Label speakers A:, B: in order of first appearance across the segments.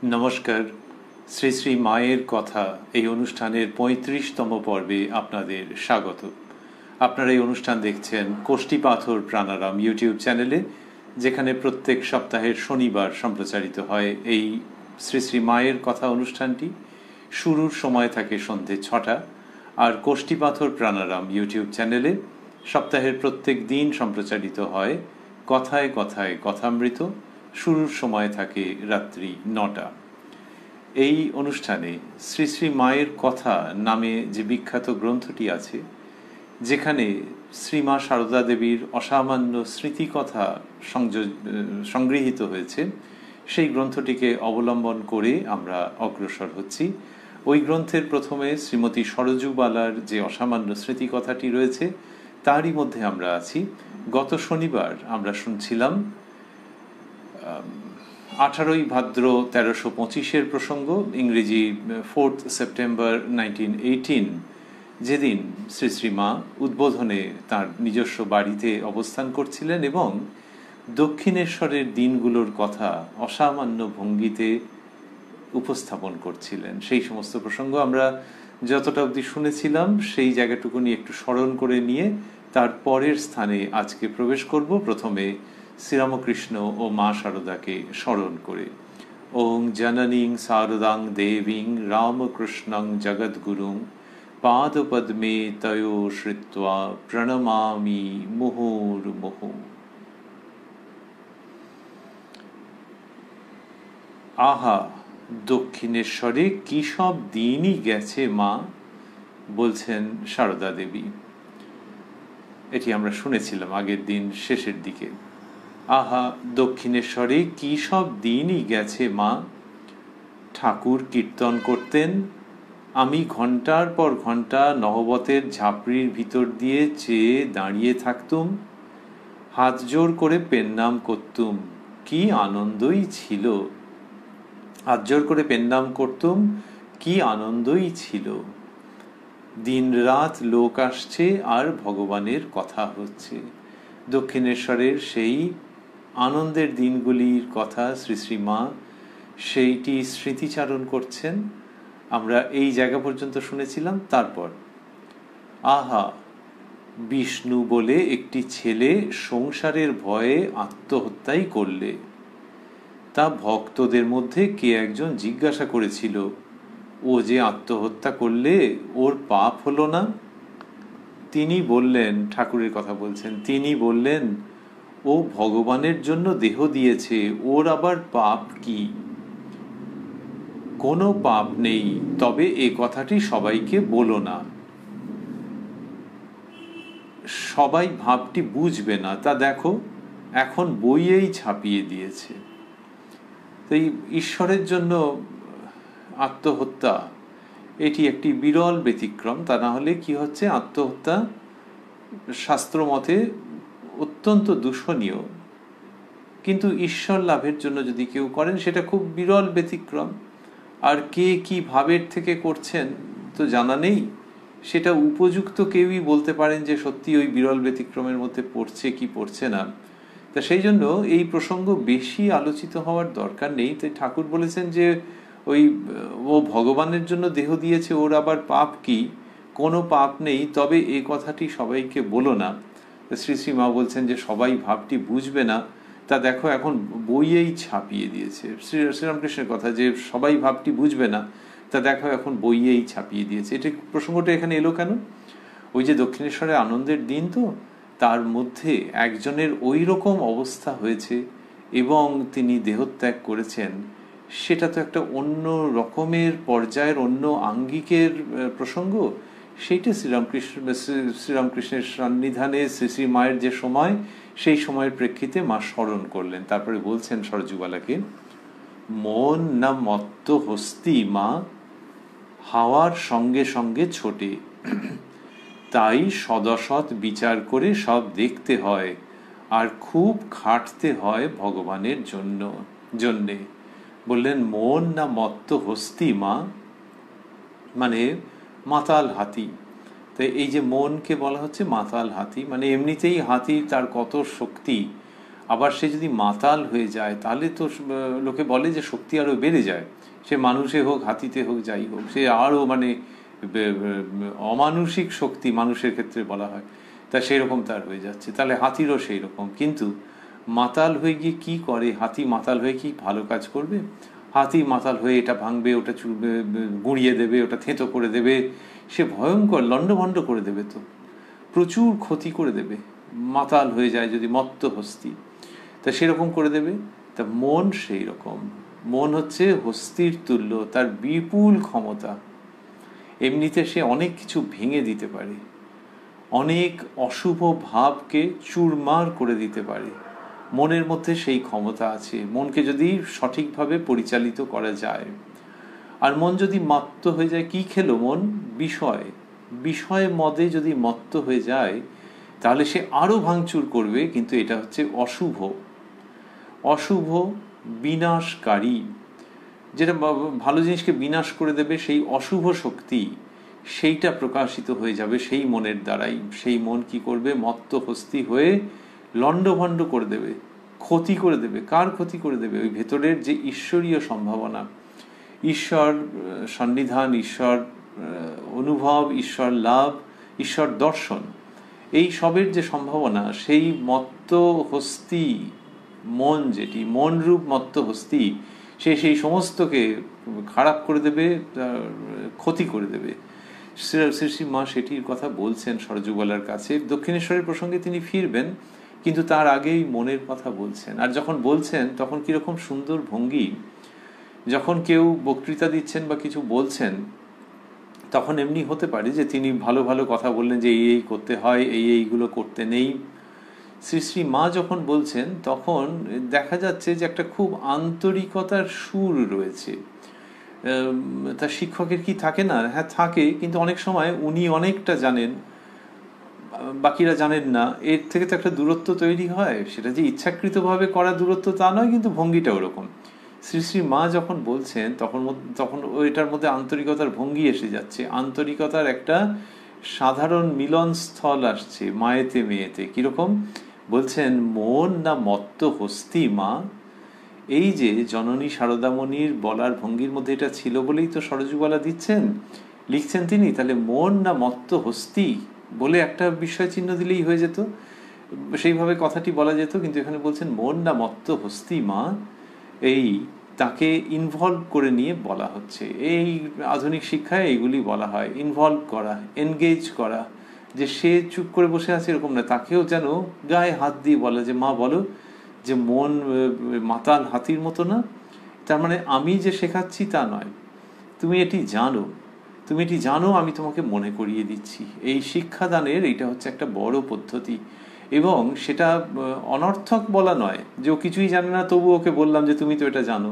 A: নমস্কার। শ্রী শ্রী মায়ের কথা এই অনুষ্ঠানের ৩৫তম পর্বে আপনাদের স্বাগত। আপনারা এই অনুষ্ঠান দেখছেন কোষ্ঠী পাথর প্রাণারাম ইউটিউব চ্যানেলে, যেখানে প্রত্যেক সপ্তাহের শনিবার সম্প্রচারিত হয় এই শ্রী শ্রী মায়ের কথা অনুষ্ঠানটি। শুরুর সময় থাকে সন্ধে ৬টা, আর কোষ্ঠী পাথর প্রাণারাম ইউটিউব চ্যানেলে সপ্তাহের প্রত্যেক দিন সম্প্রচারিত হয় কথায় কথায় কথামৃত। শুরুর সময় থাকে রাত্রি ৯টা। এই অনুষ্ঠানে শ্রী শ্রী মায়ের কথা নামে যে বিখ্যাত গ্রন্থটি আছে, যেখানে শ্রীমা সারদা দেবীর অসামান্য স্মৃতিকথা সংগৃহীত হয়েছে, সেই গ্রন্থটিকে অবলম্বন করে আমরা অগ্রসর হচ্ছি। ওই গ্রন্থের প্রথমে শ্রীমতী সরজুবালার যে অসামান্য স্মৃতিকথাটি রয়েছে, তারই মধ্যে আমরা আছি। গত শনিবার আমরা শুনছিলাম 18ই ভাদ্র 1325 প্রসঙ্গ, ইংরেজি 4th সেপ্টেম্বর 1918, যেদিন শ্রী শ্রীমা উদ্বোধনে তার নিজস্ব বাড়িতে অবস্থান করছিলেন এবং দক্ষিণেশ্বরের দিনগুলোর কথা অসামান্য ভঙ্গিতে উপস্থাপন করছিলেন। সেই সমস্ত প্রসঙ্গ আমরা যতটা অবধি শুনেছিলাম সেই জায়গাটুকু নিয়ে একটু স্মরণ করে নিয়ে তার পরের স্থানে আজকে প্রবেশ করব। প্রথমে শ্রীরামকৃষ্ণ ও মা শারদাকে স্মরণ করে। ওং জননীং শারদাং দেবীং রামকৃষ্ণং জগদ্গুরুং পাদপদ্মে তয়ো শ্রিত্বা প্রণমামি মুহুর্মুহু। আহা, দক্ষিণেশ্বরে কি সব দিনই গেছে মা, বলছেন সারদা দেবী। এটি আমরা শুনেছিলাম আগের দিন শেষের দিকে। আহা, দক্ষিণেশ্বরে কি সব দিনই গেছে মা। ঠাকুর কীর্তন করতেন, আমি ঘন্টার পর ঘন্টা নহবতের ঝাঁপড়ির ভিতর দিয়ে চেয়ে দাঁড়িয়ে থাকতুম, হাত জোর করে পেন্নাম করতুম, কি আনন্দই ছিল। হাত জোর করে পেন্নাম করতুম, কি আনন্দই ছিল। দিন রাত লোক আসছে আর ভগবানের কথা হচ্ছে। দক্ষিণেশ্বরের সেই আনন্দের দিনগুলির কথা শ্রী শ্রীমা সেইটি স্মৃতিচারণ করছেন। আমরা এই জায়গা পর্যন্ত শুনেছিলাম। তারপর আহা, বিষ্ণু বলে একটি ছেলে সংসারের ভয়ে আত্মহত্যাই করলে। তা ভক্তদের মধ্যে কে একজন জিজ্ঞাসা করেছিল, ও যে আত্মহত্যা করলে ওর পাপ হলো না? তিনি বললেন, ঠাকুরের কথা বলছেন, তিনি বললেন, ও ভগবানের জন্য দেহ দিয়েছে, ওর আবার পাপ কি? কোনো পাপ নেই, তবে এ কথাটি সবাইকে বলো না, সবাই ভাবটি বুঝবে না। তা দেখো, এখন বইয়েই ছাপিয়ে দিয়েছে। তাই ঈশ্বরের জন্য আত্মহত্যা এটি একটি বিরল ব্যতিক্রম। তা না হলে কি হচ্ছে, আত্মহত্যা শাস্ত্র মতে অত্যন্ত দূষণীয়, কিন্তু ঈশ্বর লাভের জন্য যদি কেউ করেন সেটা খুব বিরল ব্যতিক্রম। আর কে কি ভাবের থেকে করছেন তো জানা নেই, সেটা উপযুক্ত কেউই বলতে পারেন যে সত্যি ওই বিরল ব্যতিক্রমের মধ্যে পড়ছে কি পড়ছে না। তা সেই জন্য এই প্রসঙ্গ বেশি আলোচিত হওয়ার দরকার নেই। তাই ঠাকুর বলেছেন যে ওই ও ভগবানের জন্য দেহ দিয়েছে, ওর আবার পাপ কি? কোনো পাপ নেই, তবে এই কথাটি সবাইকে বলো না। শ্রী শ্রী মা বলছেন যে সবাই ভাবটি বুঝবে না, তা দেখো এখন বইয়েই ছাপিয়ে দিয়েছে। শ্রীরামকৃষ্ণের কথা যে সবাই ভাবটি বুঝবে না, তা দেখো এখন বইয়েই ছাপিয়ে দিয়েছে। এটা প্রসঙ্গটা এখানে এলো কেন? ওই যে দক্ষিণেশ্বরে আনন্দের দিন, তো তার মধ্যে একজনের ওই রকম অবস্থা হয়েছে এবং তিনি দেহত্যাগ করেছেন, সেটা তো একটা অন্য রকমের পর্যায়ের, অন্য আঙ্গিকের প্রসঙ্গ। সেইটা শ্রীরামকৃষ্ণের সন্নিধানে শ্রী শ্রী মায়ের যে সময়, সেই সময়ের প্রেক্ষিতে মা স্মরণ করলেন। তারপরে বলছেন সরজুবালাকে, মন না মত্ত হস্তি মা, হাওয়ার সঙ্গে সঙ্গে ছোটে, তাই সদসৎ বিচার করে সব দেখতে হয়, আর খুব খাটতে হয় ভগবানের জন্যে। বললেন মন না মত্ত হস্তি মা, মানে মাতাল হাতি। তাই এই যে মনকে বলা হচ্ছে মাতাল হাতি, মানে এমনিতেই হাতি তার কত শক্তি, আবার সে যদি মাতাল হয়ে যায় তাহলে তো লোকে বলে যে শক্তি আরও বেড়ে যায়, সে মানুষে হোক হাতিতে হোক যাই হোক, সে আরও মানে অমানুষিক শক্তি মানুষের ক্ষেত্রে বলা হয়, তা সেরকম তার হয়ে যাচ্ছে। তাহলে হাতিরও সেই রকম। কিন্তু মাতাল হয়ে গিয়ে কি করে? হাতি মাতাল হয়ে কি ভালো কাজ করবে? হাতি মাতাল হয়ে এটা ভাঙবে, ওটা গুঁড়িয়ে দেবে, ওটা থেঁতো করে দেবে, সে ভয়ঙ্কর লণ্ডভণ্ড করে দেবে, তো প্রচুর ক্ষতি করে দেবে। মাতাল হয়ে যায় যদি মত্ত হস্তি, তা সেরকম করে দেবে। তা মন সেই রকম। মন হচ্ছে হস্তির তুল্য, তার বিপুল ক্ষমতা। এমনিতে সে অনেক কিছু ভেঙে দিতে পারে, অনেক অশুভ ভাবকে চুরমার করে দিতে পারে। মনের মধ্যে সেই ক্ষমতা আছে, মনকে যদি সঠিকভাবে পরিচালিত করা যায়। আর মন যদি মত্ত হয়ে যায়, কি খেলো মন? বিষয় মদে যদি মত্ত হয়ে যায় তাহলে সে আরও ভাঙচুর করবে, কিন্তু এটা হচ্ছে অশুভ বিনাশকারী। যেটা ভালো জিনিসকে বিনাশ করে দেবে, সেই অশুভ শক্তি সেইটা প্রকাশিত হয়ে যাবে সেই মনের দ্বারাই। সেই মন কি করবে? মত্ত হস্তি হয়ে লণ্ডভণ্ড করে দেবে, ক্ষতি করে দেবে। কার ক্ষতি করে দেবে? ওই ভেতরের যে ঈশ্বরীয় সম্ভাবনা, ঈশ্বর সন্নিধান, ঈশ্বর অনুভব, ঈশ্বর লাভ, ঈশ্বর দর্শন, এই সবের যে সম্ভাবনা, সেই মত্ত হস্তি মন, যেটি মনরূপ মত্ত হস্তি, সে সেই সমস্তকে খারাপ করে দেবে, ক্ষতি করে দেবে। শ্রী শ্রী মা সেটির কথা বলছেন সরযুগলার কাছে। দক্ষিণেশ্বরের প্রসঙ্গে তিনি ফিরবেন, কিন্তু তার আগেই মনের কথা বলছেন। আর যখন বলছেন তখন কীরকম সুন্দর ভঙ্গি। যখন কেউ বক্তৃতা দিচ্ছেন বা কিছু বলছেন, তখন এমনি হতে পারে যে তিনি ভালো ভালো কথা বললেন যে এই করতে হয়, এইগুলো করতে নেই। শ্রী শ্রী মা যখন বলছেন তখন দেখা যাচ্ছে যে একটা খুব আন্তরিকতার সুর রয়েছে। তা শিক্ষকের কি থাকে না? হ্যাঁ থাকে, কিন্তু অনেক সময় উনি অনেকটা জানেন, বাকিরা জানেন না। এর থেকে তো একটা দূরত্ব তৈরি হয়। সেটা যে ইচ্ছাকৃতভাবে করা দূরত্ব তা নয়, কিন্তু ভঙ্গিটা ওরকম। শ্রী শ্রী মা যখন বলছেন তখন ওইটার মধ্যে আন্তরিকতার ভঙ্গি এসে যাচ্ছে, আন্তরিকতার একটা সাধারণ মিলনস্থল আসছে মায়েতে মেয়েতে। কিরকম বলছেন? মন না মত্ত হস্তি মা। এই যে জননী শারদামণির বলার ভঙ্গির মধ্যে এটা ছিল বলেই তো সরযুগলা দিচ্ছেন, লিখছেন তিনি। তাহলে মন না মত্ত হস্তি বলে একটা বিষয় চিহ্ন দিলেই হয়ে যেত, সেইভাবে কথাটি বলা যেত। কিন্তু এখানে বলছেন মন না মত্ত হস্তি মা, এই তাকে ইনভলভ করে নিয়ে বলা হচ্ছে। এই আধুনিক শিক্ষায় এইগুলি বলা হয়, ইনভলভ করা, এনগেজ করা। যে সে চুপ করে বসে আছে এরকম না, তাকেও যেন গায়ে হাত দিয়ে বলা যে মা বলো যে মন মাতাল হাতির মতো না। তার মানে আমি যে শেখাচ্ছি তা নয়, তুমি এটি জানো, আমি তোমাকে মনে করিয়ে দিচ্ছি। এই শিক্ষাদানের এইটা হচ্ছে একটা বড় পদ্ধতি। এবং সেটা অনর্থক বলা নয় যে ও কিছুই জানে না তবু ওকে বললাম যে তুমি তো এটা জানো।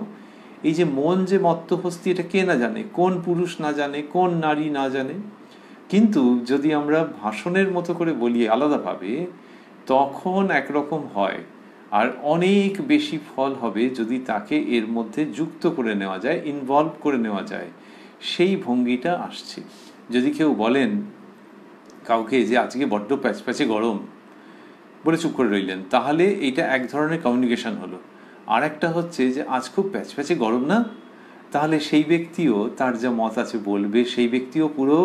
A: এই যে মন যে মত্ত হস্তি, এটা কে না জানে? কোন পুরুষ না জানে? কোন নারী না জানে? কিন্তু যদি আমরা ভাষণের মতো করে বলি আলাদাভাবে, তখন একরকম হয়। আর অনেক বেশি ফল হবে যদি তাকে এর মধ্যে যুক্ত করে নেওয়া যায়, ইনভলভ করে নেওয়া যায়। সেই ভঙ্গিটা আসছে। যদি কেউ বলেন কাউকে যে আজকে বড্ড প্যাচপ্যাচে গরম, বলে চুপ করে রইলেন, তাহলে এটা এক ধরনের কমিউনিকেশন হলো। আর একটা হচ্ছে যে আজ খুব প্যাচপ্যাচে গরম না, তাহলে সেই ব্যক্তিও তার যা মত আছে বলবে, সেই ব্যক্তিও পুরো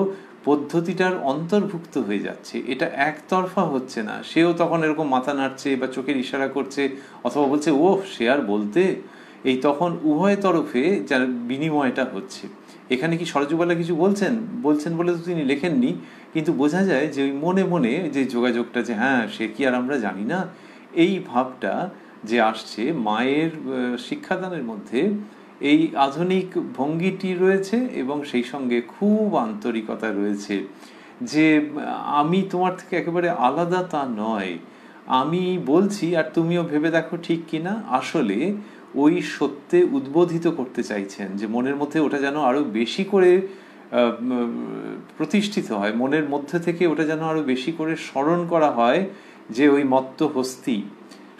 A: পদ্ধতিটার অন্তর্ভুক্ত হয়ে যাচ্ছে। এটা একতরফা হচ্ছে না, সেও তখন এরকম মাথা নাড়ছে বা চোখের ইশারা করছে, অথবা বলছে ও সে আর বলতে। এই তখন উভয় তরফে যার বিনিময়টা হচ্ছে। এখানে কি সরযুগলা কিছু বলছেন বলে তো তিনি লেখেননি, কিন্তু বোঝা যায় যে ওই মনে মনে যে যোগাযোগটা, যে হ্যাঁ সে কি আর আমরা জানি না, এই ভাবটা যে আসছে মায়ের শিক্ষাদানের মধ্যে। এই আধুনিক ভঙ্গিটি রয়েছে এবং সেই সঙ্গে খুব আন্তরিকতা রয়েছে যে আমি তোমার থেকে একেবারে আলাদা তা নয়, আমি বলছি আর তুমিও ভেবে দেখো ঠিক কিনা। আসলে ওই সত্যে উদ্বোধিত করতে চাইছেন যে মনের মধ্যে ওটা যেন আরো বেশি করে প্রতিষ্ঠিত হয়, মনের মধ্যে থেকে ওটা যেন আরো বেশি করে স্মরণ করা হয় যে ওই মত্ত হস্তি।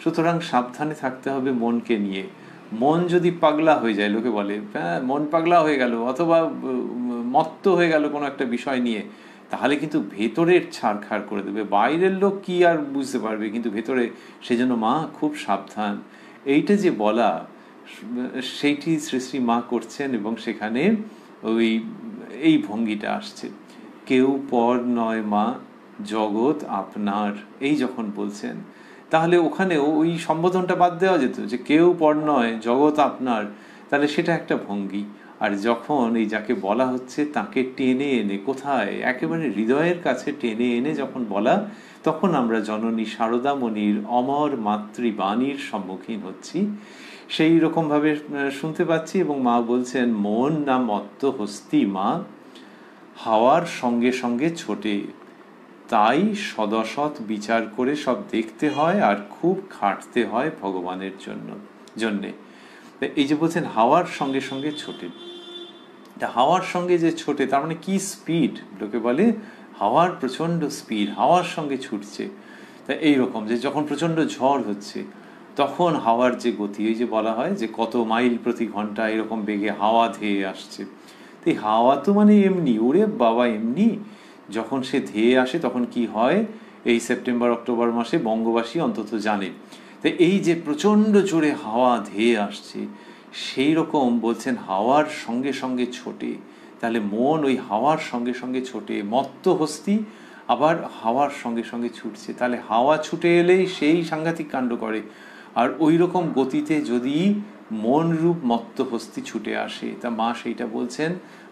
A: সুতরাং সাবধানে থাকতে হবে মনকে নিয়ে। মন যদি পাগলা হয়ে যায়, লোকে বলে হ্যাঁ মন পাগলা হয়ে গেল অথবা মত্ত হয়ে গেল কোনো একটা বিষয় নিয়ে, তাহলে কিন্তু ভেতরের ছাড়খাড় করে দেবে। বাইরের লোক কি আর বুঝতে পারবে, কিন্তু ভেতরে, সেজন্য মা খুব সাবধান। এইটা যে বলা, সেইটি শ্রী শ্রী মা করছেন, এবং সেখানে ওই এই ভঙ্গিটা আসছে, কেউ পর নয় মা জগৎ আপনার, এই যখন বলছেন, তাহলে ওখানে ওই সম্বোধনটা বাদ দেওয়া যেত, যে কেউ পর নয় জগৎ আপনার, তাহলে সেটা একটা ভঙ্গি। আর যখন এই যাকে বলা হচ্ছে তাকে টেনে এনে, কোথায়, একেবারে হৃদয়ের কাছে টেনে এনে যখন বলা, তখন আমরা জননী শারদামণির অমর মাতৃবাণীর সম্মুখীন হচ্ছি। সেই রকমভাবে শুনতে পাচ্ছি। এবং মা বলছেন, মন না মত্ত হস্তি মা, হাওয়ার সঙ্গে সঙ্গে ছোটে, তাই সদসৎ বিচার করে সব দেখতে হয়, আর খুব খাটতে হয় ভগবানের জন্যে। এই যে বলছেন হাওয়ার সঙ্গে সঙ্গে ছোটে, হাওয়ার সঙ্গে যে ছোটে, তার মানে কি স্পিড, লোকে বলে হাওয়ার প্রচন্ড স্পিড, হাওয়ার সঙ্গে ছুটছে। তা এইরকম যে যখন প্রচন্ড ঝড় হচ্ছে, তখন হাওয়ার যে গতি, এই যে বলা হয় যে কত মাইল প্রতি ঘন্টা এরকম বেগে হাওয়া ধেয়ে আসছে। তো এই হাওয়া তো মানে এমনি, ওরে বাবা এমনি যখন সে ধেয়ে আসে তখন কি হয়, এই সেপ্টেম্বর অক্টোবর মাসে বঙ্গবাসী অন্তত জানে। তো এই যে প্রচন্ড জোরে হাওয়া ধেয়ে আসছে, সেই রকম বলছেন হাওয়ার সঙ্গে সঙ্গে ছোটে, তাহলে মন ওই হাওয়ার সঙ্গে সঙ্গে ছোটে, মত্ত হস্তি আবার হাওয়ার সঙ্গে সঙ্গে ছুটছে, তাহলে হাওয়া ছুটে এলেই সেই সাংঘাতিক কাণ্ড করে। আর ওই রকম গতিতে যদি মন রূপ মত্ত হস্তি ছুটে আসে, তা মা সেইটা বলছেন,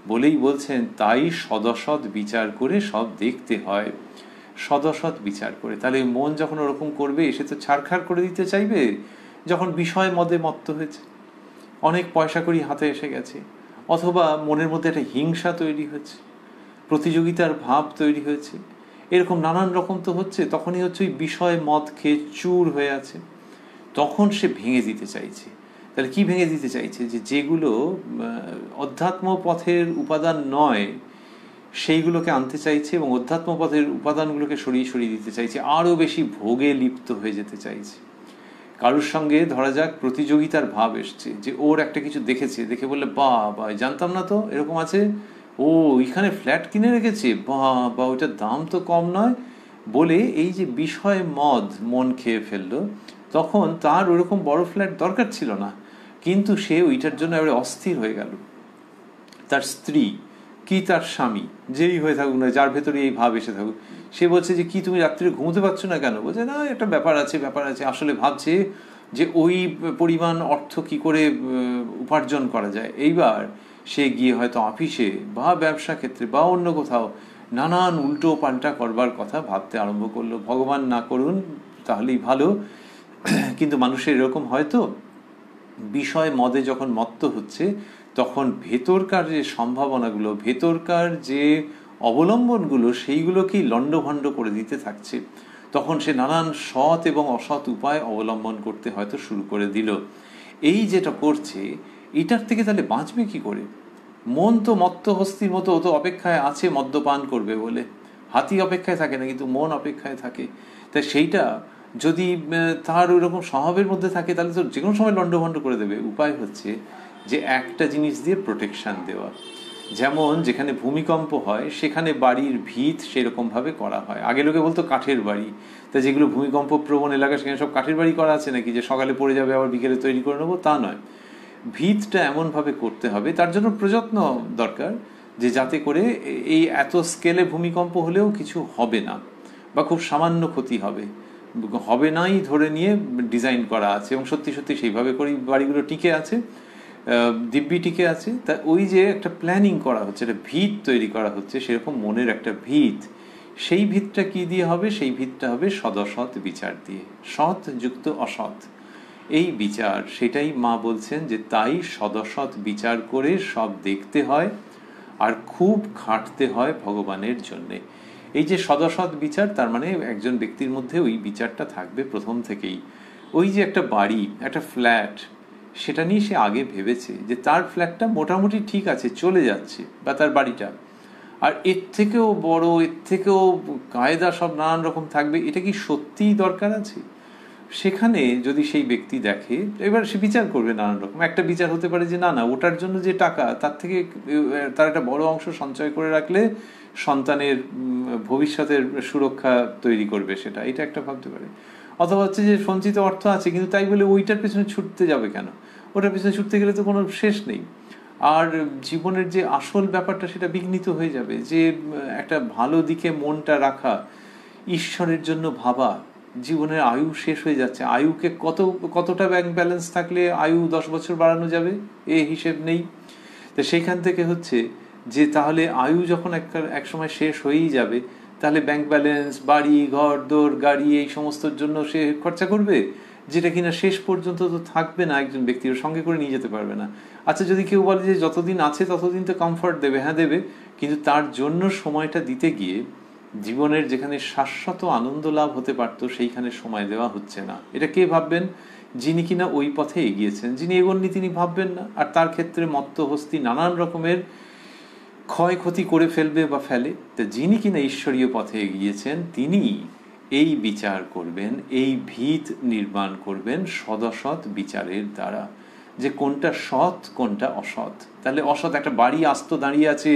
A: বলেই বলছেন তাই সদসৎ বিচার করে সব দেখতে হয়, সদসৎ বিচার করে। তাহলে মন যখন ওরকম করবে, সে তো ছাড়খাড় করে দিতে চাইবে, যখন বিষয় মদে মত্ত হয়েছে, অনেক পয়সা করি হাতে এসে গেছে, অথবা মনের মধ্যে একটা হিংসা তৈরি হয়েছে, প্রতিযোগিতার ভাব তৈরি হয়েছে, এরকম নানান রকম তো হচ্ছে, তখনই হচ্ছে ওই বিষয় মদ খেয়ে চুর হয়ে আছে, তখন সে ভেঙে দিতে চাইছে। তাহলে কি ভেঙে দিতে চাইছে, যে যেগুলো অধ্যাত্ম পথের উপাদান নয় সেইগুলোকে আনতে চাইছে, এবং অধ্যাত্ম পথের উপাদানগুলোকে সরিয়ে সরিয়ে দিতে চাইছে, আরও বেশি ভোগে লিপ্ত হয়ে যেতে চাইছে। কারোর সঙ্গে ধরা যাক প্রতিযোগিতার ভাব এসছে, যে ওর একটা কিছু দেখেছে, দেখে বললে বা জানতাম না তো এরকম আছে, ও এখানে ফ্ল্যাট কিনে রেখেছে, বা ওইটার দাম তো কম নয়, বলে এই যে বিষয় মদ মন খেয়ে ফেললো, তখন তার ওইরকম বড় ফ্ল্যাট দরকার ছিল না, কিন্তু সে ওইটার জন্য এবারে অস্থির হয়ে গেল। তার স্ত্রী কি তার স্বামী যেই হয়ে থাকুক না, যার ভেতরে এই ভাব এসে থাকুক, সে বলছে যে কি তুমি রাত্রে ঘুমোতে পারছো না কেন, বলছে না একটা ব্যাপার আছে। আসলে ভাবছে যে ওই পরিমাণ অর্থ কি করে উপার্জন করা যায়। এইবার সে গিয়ে হয়তো অফিসে বা ব্যবসা ক্ষেত্রে বা অন্য কোথাও নানান উল্টো পাল্টা করবার কথা ভাবতে আরম্ভ করলো। ভগবান না করুন, তাহলেই ভালো। কিন্তু মানুষের এরকম হয়তো বিষয় মদে যখন মত্ত হচ্ছে, তখন ভেতরকার যে সম্ভাবনাগুলো, ভেতরকার যে অবলম্বনগুলো, সেইগুলোকেই লণ্ডভণ্ড করে দিতে থাকছে। তখন সে নানান সৎ এবং অসৎ উপায় অবলম্বন করতে হয়তো শুরু করে দিল। এই যেটা করছে, এটার থেকে তাহলে বাঁচবে কি করে? মন তো মত্ত হস্তির মতো, ও তো অপেক্ষায় আছে মদ্যপান করবে বলে। হাতি অপেক্ষায় থাকে না, কিন্তু মন অপেক্ষায় থাকে। তাই সেইটা যদি তার ওই রকম স্বভাবের মধ্যে থাকে, তাহলে তো যে কোনো সময় লণ্ডভণ্ড করে দেবে। উপায় হচ্ছে যে একটা জিনিস দিয়ে প্রোটেকশন দেওয়া। যেমন যেখানে ভূমিকম্প হয় সেখানে বাড়ির ভিত সেরকমভাবে করা হয়। আগে লোকে বলতো কাঠের বাড়ি, তা যেগুলো ভূমিকম্প প্রবণ এলাকা সেখানে সব কাঠের বাড়ি করা আছে নাকি, যে সকালে পড়ে যাবে আবার বিকেলে তৈরি করে নেবো, তা নয়। ভিতটা এমনভাবে করতে হবে, তার জন্য প্রযত্ন দরকার, যে যাতে করে এই এত স্কেলে ভূমিকম্প হলেও কিছু হবে না, বা খুব সামান্য ক্ষতি হবে নাই ধরে নিয়ে ডিজাইন করা আছে, এবং সত্যি সত্যি সেইভাবে করেই বাড়িগুলো টিকে আছে, দিব্যি টিকে আছে। তা ওই যে একটা প্ল্যানিং করা হচ্ছে, একটা ভিত তৈরি করা হচ্ছে, সেরকম মনের একটা ভিত। সেই ভিতটা কি দিয়ে হবে? সেই ভিতটা হবে সদসৎ বিচার দিয়ে, সৎ যুক্ত অসৎ এই বিচার। সেটাই মা বলছেন যে তাই সদসৎ বিচার করে সব দেখতে হয়, আর খুব খাটতে হয় ভগবানের জন্যে। এই যে সদসৎ বিচার, তার মানে একজন ব্যক্তির মধ্যে ওই বিচারটা থাকবে প্রথম থেকেই। ওই যে একটা বাড়ি, একটা ফ্ল্যাট, সেটা নিয়ে সে আগে ভেবেছে যে তার ফ্ল্যাটটা মোটামুটি ঠিক আছে, চলে যাচ্ছে, বা তার বাড়িটা, আর এর থেকেও বড়, এর থেকেও কায়দা সব নানান রকম থাকবে, এটা কি সত্যিই দরকার আছে? সেখানে যদি সেই ব্যক্তি দেখে, এবার সে বিচার করবে নানান রকম। একটা বিচার হতে পারে যে না ওটার জন্য যে টাকা, তার থেকে তার একটা বড় অংশ সঞ্চয় করে রাখলে সন্তানের ভবিষ্যতের সুরক্ষা তৈরি করবে, এটা একটা ভাবতে পারে। অথবা হচ্ছে যে সঞ্চিত অর্থ আছে, কিন্তু তাই বলে ওইটার পেছনে ছুটতে যাবে কেন? ওটার পেছনে ছুটতে গেলে তো কোনো শেষ নেই, আর জীবনের যে আসল ব্যাপারটা সেটা বিঘ্নিত হয়ে যাবে। যে একটা ভালো দিকে মনটা রাখা, ঈশ্বরের জন্য ভাবা, জীবনের আয়ু শেষ হয়ে যাচ্ছে, আয়ুকে কতটা ব্যাংক ব্যালেন্স থাকলে আয়ু 10 বছর বাড়ানো যাবে এ হিসেব নেই। তো সেইখান থেকে হচ্ছে যে তাহলে আয়ু যখন এক সময় শেষ হয়েই যাবে, তাহলে ব্যাংক ব্যালেন্স, বাড়ি ঘর দোর গাড়ি এই সমস্তর জন্য সে খরচা করবে, যেটা কিনা শেষ পর্যন্ত তো থাকবে না, একজন ব্যক্তির সঙ্গে করে নিয়ে যেতে পারবে না। আচ্ছা, যদি কেউ বলে যে যতদিন আছে ততদিন তো কমফর্ট দেবে, হ্যাঁ দেবে, কিন্তু তার জন্য সময়টা দিতে গিয়ে জীবনের যেখানে শাশ্বত আনন্দ লাভ হতে পারতো সেইখানে সময় দেওয়া হচ্ছে না। এটা কে ভাববেন? যিনি কিনা ওই পথে এগিয়েছেন। যিনি এগোননি তিনি ভাববেন না, আর তার ক্ষেত্রে মত্ত হস্তি নানান রকমের ক্ষয়ক্ষতি করে ফেলবে বা ফেলে। তো যিনি কিনা ঈশ্বরীয় পথে এগিয়েছেন তিনি এই বিচার করবেন, এই ভিত নির্মাণ করবেন সদসৎ বিচারের দ্বারা, যে কোনটা সৎ কোনটা অসৎ। তাহলে অসৎ একটা বাড়ি আস্ত দাঁড়িয়ে আছে,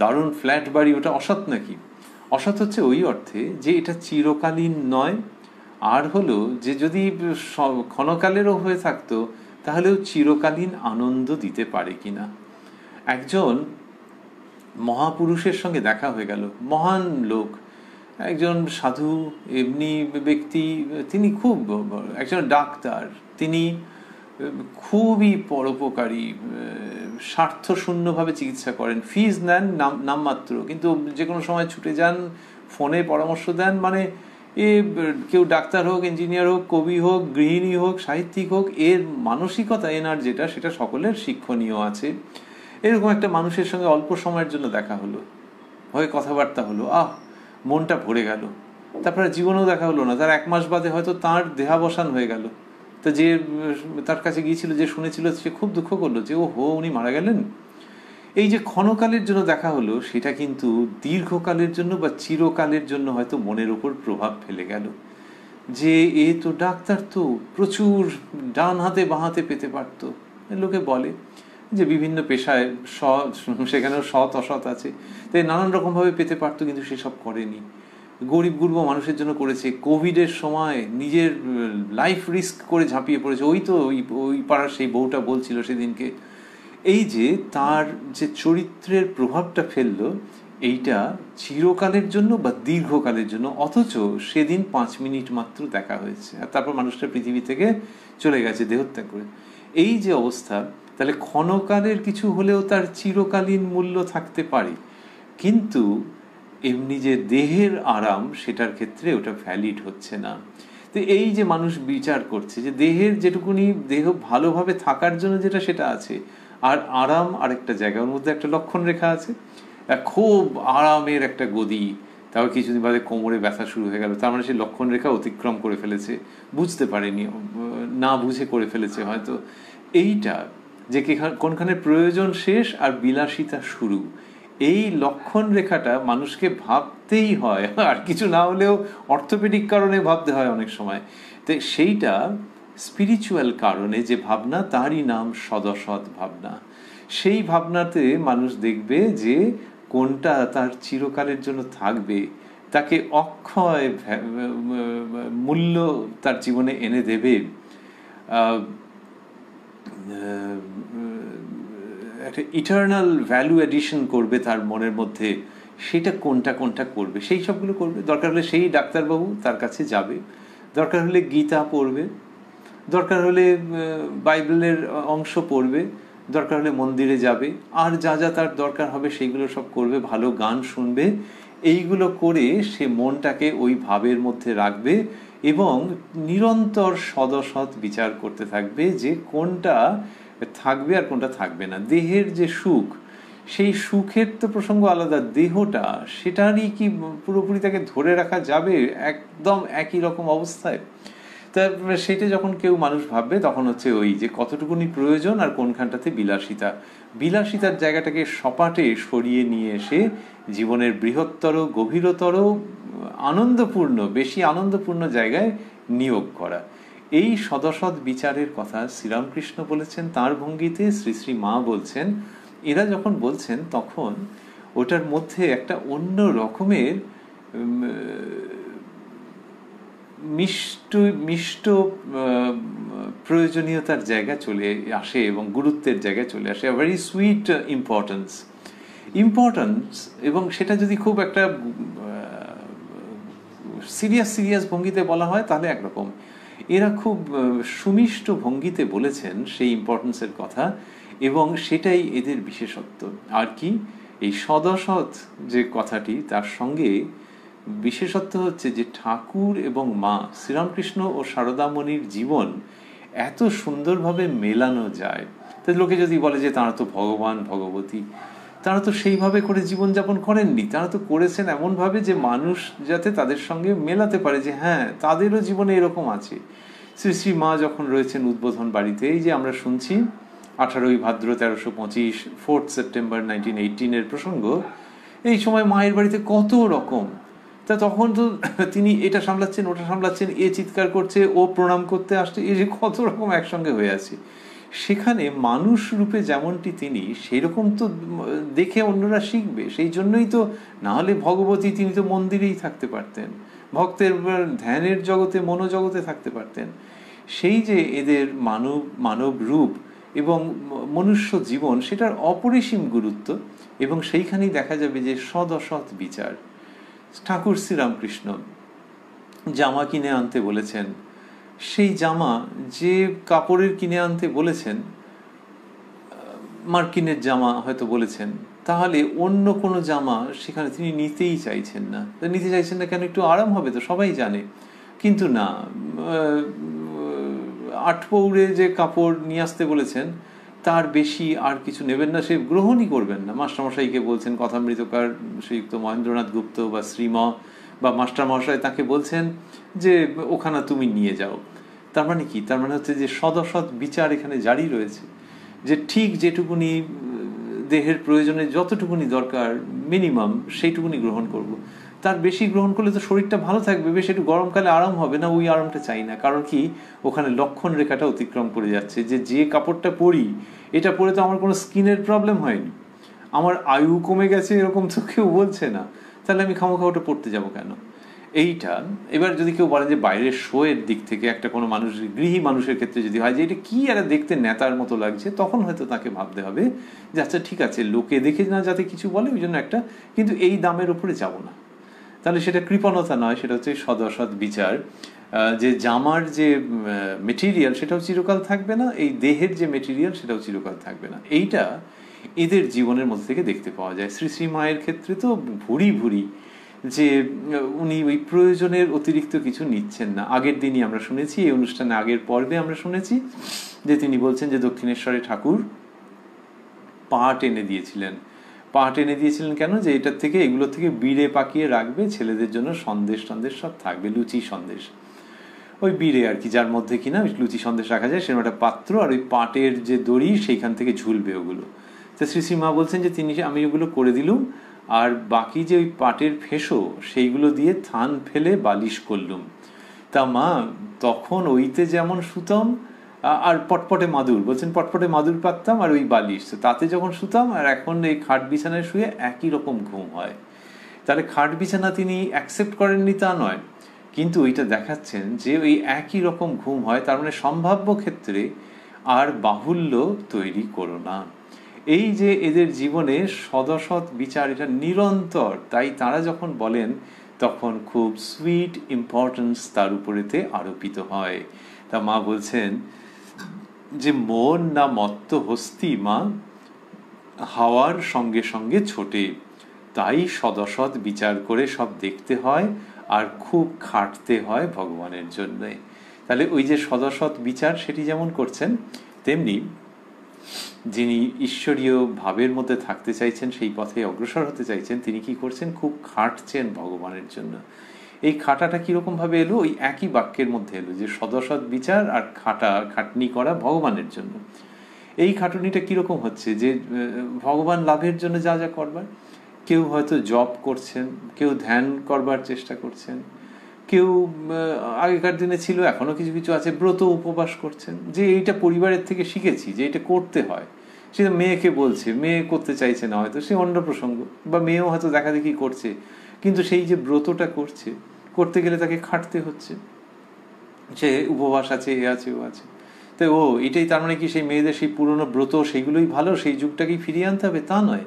A: দারুণ ফ্ল্যাট বাড়ি, ওটা অসৎ নাকি? অসৎ হচ্ছে ওই অর্থে যে এটা চিরকালীন নয়, আর হলো যে যদি ক্ষণকালেরও হয়ে থাকতো তাহলেও চিরকালীন আনন্দ দিতে পারে কিনা। একজন মহাপুরুষের সঙ্গে দেখা হয়ে গেল, মহান লোক, একজন সাধু এমনি ব্যক্তি, তিনি খুব একজন ডাক্তার, তিনি খুবই পরোপকারী, স্বার্থশূন্যভাবে চিকিৎসা করেন, ফিজ নেন নামমাত্র, কিন্তু যে কোনো সময় ছুটে যান, ফোনে পরামর্শ দেন। মানে কেউ ডাক্তার হোক, ইঞ্জিনিয়ার হোক, কবি হোক, গৃহিণী হোক, সাহিত্যিক হোক, এর মানসিকতা এনার সেটা সকলের শিক্ষণীয় আছে। এরকম একটা মানুষের সঙ্গে অল্প সময়ের জন্য দেখা হলো, হয়ে কথাবার্তা হলো, মনটা ভরে গেল। তারপরে জীবনেও দেখা হলো না, তার 1 মাস বাদে হয়তো তার দেহাবসান হয়ে গেল। তো যে তার কাছে গিয়েছিল, যে শুনেছিল, সে খুব দুঃখ করলো যে উনি মারা গেলেন। এই যে ক্ষণকালের জন্য দেখা হলো, সেটা কিন্তু দীর্ঘকালের জন্য বা চিরকালের জন্য হয়তো মনের ওপর প্রভাব ফেলে গেল। যে এ তো ডাক্তার, তো প্রচুর ডান হাতে বাঁ হাতে পেতে পারতো। লোকে বলে যে বিভিন্ন পেশায় সেখানেও সৎ অসৎ আছে, তাই নানান রকমভাবে পেতে পারতো, কিন্তু সেসব করেনি। গরিব গুরব মানুষের জন্য করেছে। কোভিডের সময় নিজের লাইফ রিস্ক করে ঝাঁপিয়ে পড়েছে। ওই পাড়ার সেই বউটা বলছিল সেদিনকে, এই যে তার যে চরিত্রের প্রভাবটা ফেললো, এইটা চিরকালের জন্য বা দীর্ঘকালের জন্য, অথচ সেদিন 5 মিনিট মাত্র দেখা হয়েছে, আর তারপর মানুষটা পৃথিবী থেকে চলে গেছে দেহত্যাগ করে। এই যে অবস্থা, তাহলে ক্ষণকালের কিছু হলেও তার চিরকালীন মূল্য থাকতে পারে, কিন্তু এমনি যে দেহের আরাম, সেটার ক্ষেত্রে ওটা ভ্যালিড হচ্ছে না। তো এই যে মানুষ বিচার করছে যে দেহের যেটুকুনি, দেহ ভালোভাবে থাকার জন্য যেটা, সেটা আছে, আর আরাম আরেকটা জায়গার মধ্যে একটা লক্ষণ রেখা আছে। খুব আরামের একটা গদি, তাও কিছুদিন বাদে কোমরে ব্যথা শুরু হয়ে গেল, তার মানে সে লক্ষণ রেখা অতিক্রম করে ফেলেছে, বুঝতে পারেনি, না বুঝে করে ফেলেছে হয়তো। এইটা যে কোনখানে প্রয়োজন শেষ আর বিলাসিতা শুরু, এই লক্ষণ রেখাটা মানুষকে ভাবতেই হয়, আর কিছু না হলেও অর্থোপেডিক কারণে ভাবতে হয় অনেক সময়। তো সেইটা স্পিরিচুয়াল কারণে যে ভাবনা, তারই নাম সদসৎ ভাবনা। সেই ভাবনাতে মানুষ দেখবে যে কোনটা তার চিরকালের জন্য থাকবে, তাকে অক্ষয় মূল্য তার জীবনে এনে দেবে, একটা ইটারনাল ভ্যালু এডিশন করবে তার মনের মধ্যে, সেটা কোনটা করবে, সেই সবগুলো করবে। দরকার হলে সেই ডাক্তারবাবু তার কাছে যাবে, দরকার হলে গীতা পড়বে, দরকার হলে বাইবেলের অংশ পড়বে, দরকার হলে মন্দিরে যাবে, আর যা যা তার দরকার হবে সেইগুলো সব করবে, ভালো গান শুনবে। এইগুলো করে সে মনটাকে ওই ভাবের মধ্যে রাখবে এবং নিরন্তর সদসৎ বিচার করতে থাকবে যে কোনটা থাকবে আর কোনটা থাকবে না। দেহের যে সুখ, সেই সুখের তো প্রসঙ্গ আলাদা, দেহটা সেটারই কি পুরোপুরি তাকে ধরে রাখা যাবে একদম একই রকম অবস্থায়? তা সেটা যখন কেউ মানুষ ভাববে, তখন হচ্ছে ওই যে কতটুকুনি প্রয়োজন আর কোনখানটাতে বিলাসিতার জায়গাটাকে সপাটে সরিয়ে নিয়ে এসে জীবনের বৃহত্তর, গভীরতর, আনন্দপূর্ণ, বেশি আনন্দপূর্ণ জায়গায় নিয়োগ করা। এই সদসৎ বিচারের কথা শ্রীরামকৃষ্ণ বলেছেন তার ভঙ্গিতে, শ্রী শ্রী মা বলছেন। এরা যখন বলছেন তখন ওটার মধ্যে একটা অন্য রকমের মিষ্ট প্রয়োজনীয়তার জায়গা চলে আসে এবং গুরুত্বের জায়গায় চলে আসে। ভেরি সুইট ইম্পর্টেন্স, এবং সেটা যদি খুব একটা সিরিয়াস ভঙ্গিতে বলা হয় তাহলে একরকম, এরা খুব সুমিষ্ট ভঙ্গিতে বলেছেন সেই ইম্পর্টেন্সের কথা, এবং সেটাই এদের বিশেষত্ব। আর কি এই সদসৎ যে কথাটি, তার সঙ্গে বিশেষত্ব হচ্ছে যে ঠাকুর এবং মা শ্রীরামকৃষ্ণ ও সারদামণির জীবন এত সুন্দরভাবে মেলানো যায়। তো লোকে যদি বলে যে তারা তো ভগবান ভগবতী, তারা তো সেইভাবে করে জীবনযাপন করেননি, তারা তো করেছেন এমনভাবে যে মানুষ যাতে তাদের সঙ্গে মেলাতে পারে যে হ্যাঁ তাদেরও জীবনে এরকম আছে। শ্রী শ্রী মা যখন রয়েছেন উদ্বোধন বাড়িতে, এই যে আমরা শুনছি 18ই ভাদ্র 1325, 4 সেপ্টেম্বর 1918 প্রসঙ্গ, এই সময় মায়ের বাড়িতে কত রকম। তা তখন তো তিনি এটা সামলাচ্ছেন ওটা সামলাচ্ছেন, এ চিৎকার করছে, ও প্রণাম করতে আসছে, এই যে কত রকম একসঙ্গে হয়ে আছে। সেখানে মানুষ রূপে যেমনটি তিনি, সেরকম তো দেখে অন্যরা শিখবে। সেই জন্যই তো, না হলে ভগবতী তিনি তো মন্দিরেই থাকতে পারতেন, ভক্তের ধ্যানের জগতে মনোজগতে থাকতে পারতেন। সেই যে এদের মানব রূপ এবং মনুষ্য জীবন, সেটার অপরিসীম গুরুত্ব, এবং সেইখানেই দেখা যাবে যে সদসৎ বিচার। ঠাকুর শ্রীরামকৃষ্ণ জামা কিনে আনতে বলেছেন, সেই জামা যে কাপড়ের কিনে আনতে বলেছেন, মার্কিনের জামা হয়তো বলেছেন, তাহলে অন্য কোনো জামা সেখানে তিনি নিতেই চাইছেন না। নিতে চাইছেন না কেন? একটু আরাম হবে তো, সবাই জানে। কিন্তু না, 8 পৌরে যে কাপড় নিয়ে আসতে বলেছেন তার বেশি আর কিছু নেবেন না, সে গ্রহণই করবেন না। মাস্টারমশাইকে বলছেন, কথামৃতকার শ্রীযুক্ত মহেন্দ্রনাথ গুপ্ত বা শ্রীমা বা মাস্টারমশাই তাকে বলছেন যে ওখানে তুমি নিয়ে যাও। তার মানে কি? তার মানে হচ্ছে যে সদসৎ বিচার এখানে জারি রয়েছে, যে ঠিক যেটুকুনি দেহের প্রয়োজনে যতটুকুনি দরকার মিনিমাম সেইটুকুনি গ্রহণ করব। তার বেশি গ্রহণ করলে তো শরীরটা ভালো থাকবে, বেশ একটু গরমকালে আরাম হবে না, ওই আরামটা চাই না। কারণ কি, ওখানে লক্ষণ রেখাটা অতিক্রম করে যাচ্ছে যে কাপড়টা পরি, এটা পরে তো আমার কোনো স্কিনের প্রবলেম হয়নি, আমার আয়ু কমে গেছে এরকম তো কেউ বলছে না, তাহলে আমি খামোখা ওটা পড়তে যাবো কেন? এইটা এবার যদি কেউ বলে যে বাইরের শোয়ের দিক থেকে একটা কোনো মানুষ, গৃহী মানুষের ক্ষেত্রে যদি হয় যে এটা কি একটা দেখতে নেতার মতো লাগছে, তখন হয়তো তাকে ভাবতে হবে যে আচ্ছা ঠিক আছে, লোকে দেখে না যাতে কিছু বলে ওই জন্য একটা, কিন্তু এই দামের উপরে যাব না। তাহলে সেটা কৃপণতা নয়, সেটা হচ্ছে সদসৎ বিচার। যে জামার যে মেটেরিয়াল সেটাও চিরকাল থাকবে না, এই দেহের যে মেটেরিয়াল সেটাও চিরকাল থাকবে না। এইটা এদের জীবনের মধ্যে থেকে দেখতে পাওয়া যায়। শ্রী শ্রী মায়ের ক্ষেত্রে তো ভুরি যে উনি ওই প্রয়োজনের অতিরিক্ত কিছু নিচ্ছেন না। আগের দিনই আমরা শুনেছি, এই অনুষ্ঠানে আগের পর্বে আমরা শুনেছি যে তিনি বলছেন যে দক্ষিণেশ্বরে ঠাকুর পাট এনে দিয়েছিলেন। পাট এনে দিয়েছিলেন কেন? যে এটার থেকে, এগুলো থেকে বিড়ে পাকিয়ে রাখবে, ছেলেদের জন্য সন্দেশ সব থাকবে, লুচি সন্দেশ, ওই বিড়ে আর কি, যার মধ্যে কিনা লুচি সন্দেশ রাখা যায়, সেরকম একটা পাত্র, আর ওই পাটের যে দড়ি সেইখান থেকে ঝুলবে ওগুলো। তো শ্রী শ্রী মা বলছেন যে আমি ওগুলো করে দিলুম, আর বাকি যে ওই পাটের ফেঁসো সেইগুলো দিয়ে থান ফেলে বালিশ করলুম। তা মা তখন ওইতে যেমন শুতাম, আর পটপটে মাদুর, বলছেন পটপটে মাদুর পাততাম আর ওই বালিশ, তাতে যখন শুতাম, আর এখন এই খাট বিছানায় শুয়ে একই রকম ঘুম হয়। তাহলে খাট বিছানা তিনি অ্যাকসেপ্ট করেননি তা নয়, কিন্তু ওইটা দেখাচ্ছেন যে ওই একই রকম ঘুম হয়, তার মানে সম্ভাব্য ক্ষেত্রে আর বাহুল্য তৈরি করো না। এই যে এদের জীবনে সদসৎ বিচার, এটা নিরন্তর। তাই তারা যখন বলেন তখন খুব সুইট ইম্পর্টেন্স তার উপরেতে আরোপিত হয়। তা মা বলছেন যে মন না মত্ত হস্তি মা, হাওয়ার সঙ্গে সঙ্গে ছোটে, তাই সদসৎ বিচার করে সব দেখতে হয় আর খুব খাটতে হয় ভগবানের জন্য। তাহলে ওই যে সদসৎ বিচার সেটি যেমন করছেন, তেমনি যিনি ঈশ্বরীয় ভাবের মধ্যে থাকতে চাইছেন, সেই পথে অগ্রসর হতে চাইছেন, তিনি কি করছেন? খুব খাটছেন ভগবানের জন্য। এই খাটাটা কিরকম ভাবে এলো? ওই একই বাক্যের মধ্যে এলো যে সদসৎ বিচার আর খাটনি করা ভগবানের জন্য। এই খাটুনিটা কিরকম হচ্ছে? যে ভগবান লাভের জন্য যা যা করবার, কেউ হয়তো জপ করছেন, কেউ ধ্যান করবার চেষ্টা করছেন, কেউ আগেকার দিনে ছিল, এখনো কিছু কিছু আছে, ব্রত উপবাস করছেন, যে এইটা পরিবারের থেকে শিখেছি যে এটা করতে হয়। সে মেয়েকে বলছে, মেয়ে করতে চাইছে না, হয়তো সে অন্য প্রসঙ্গ, বা মেয়েও হয়তো দেখাদেখি করছে, কিন্তু সেই যে ব্রতটা করছে, করতে গেলে তাকে খাটতে হচ্ছে, সে উপবাস আছে, এ আছে, ও আছে। তাই এটাই তার মানে কি সেই মেয়েদের সেই পুরনো ব্রত সেইগুলোই ভালো, সেই যুগটাকেই ফিরিয়ে আনতে হবে? তা নয়।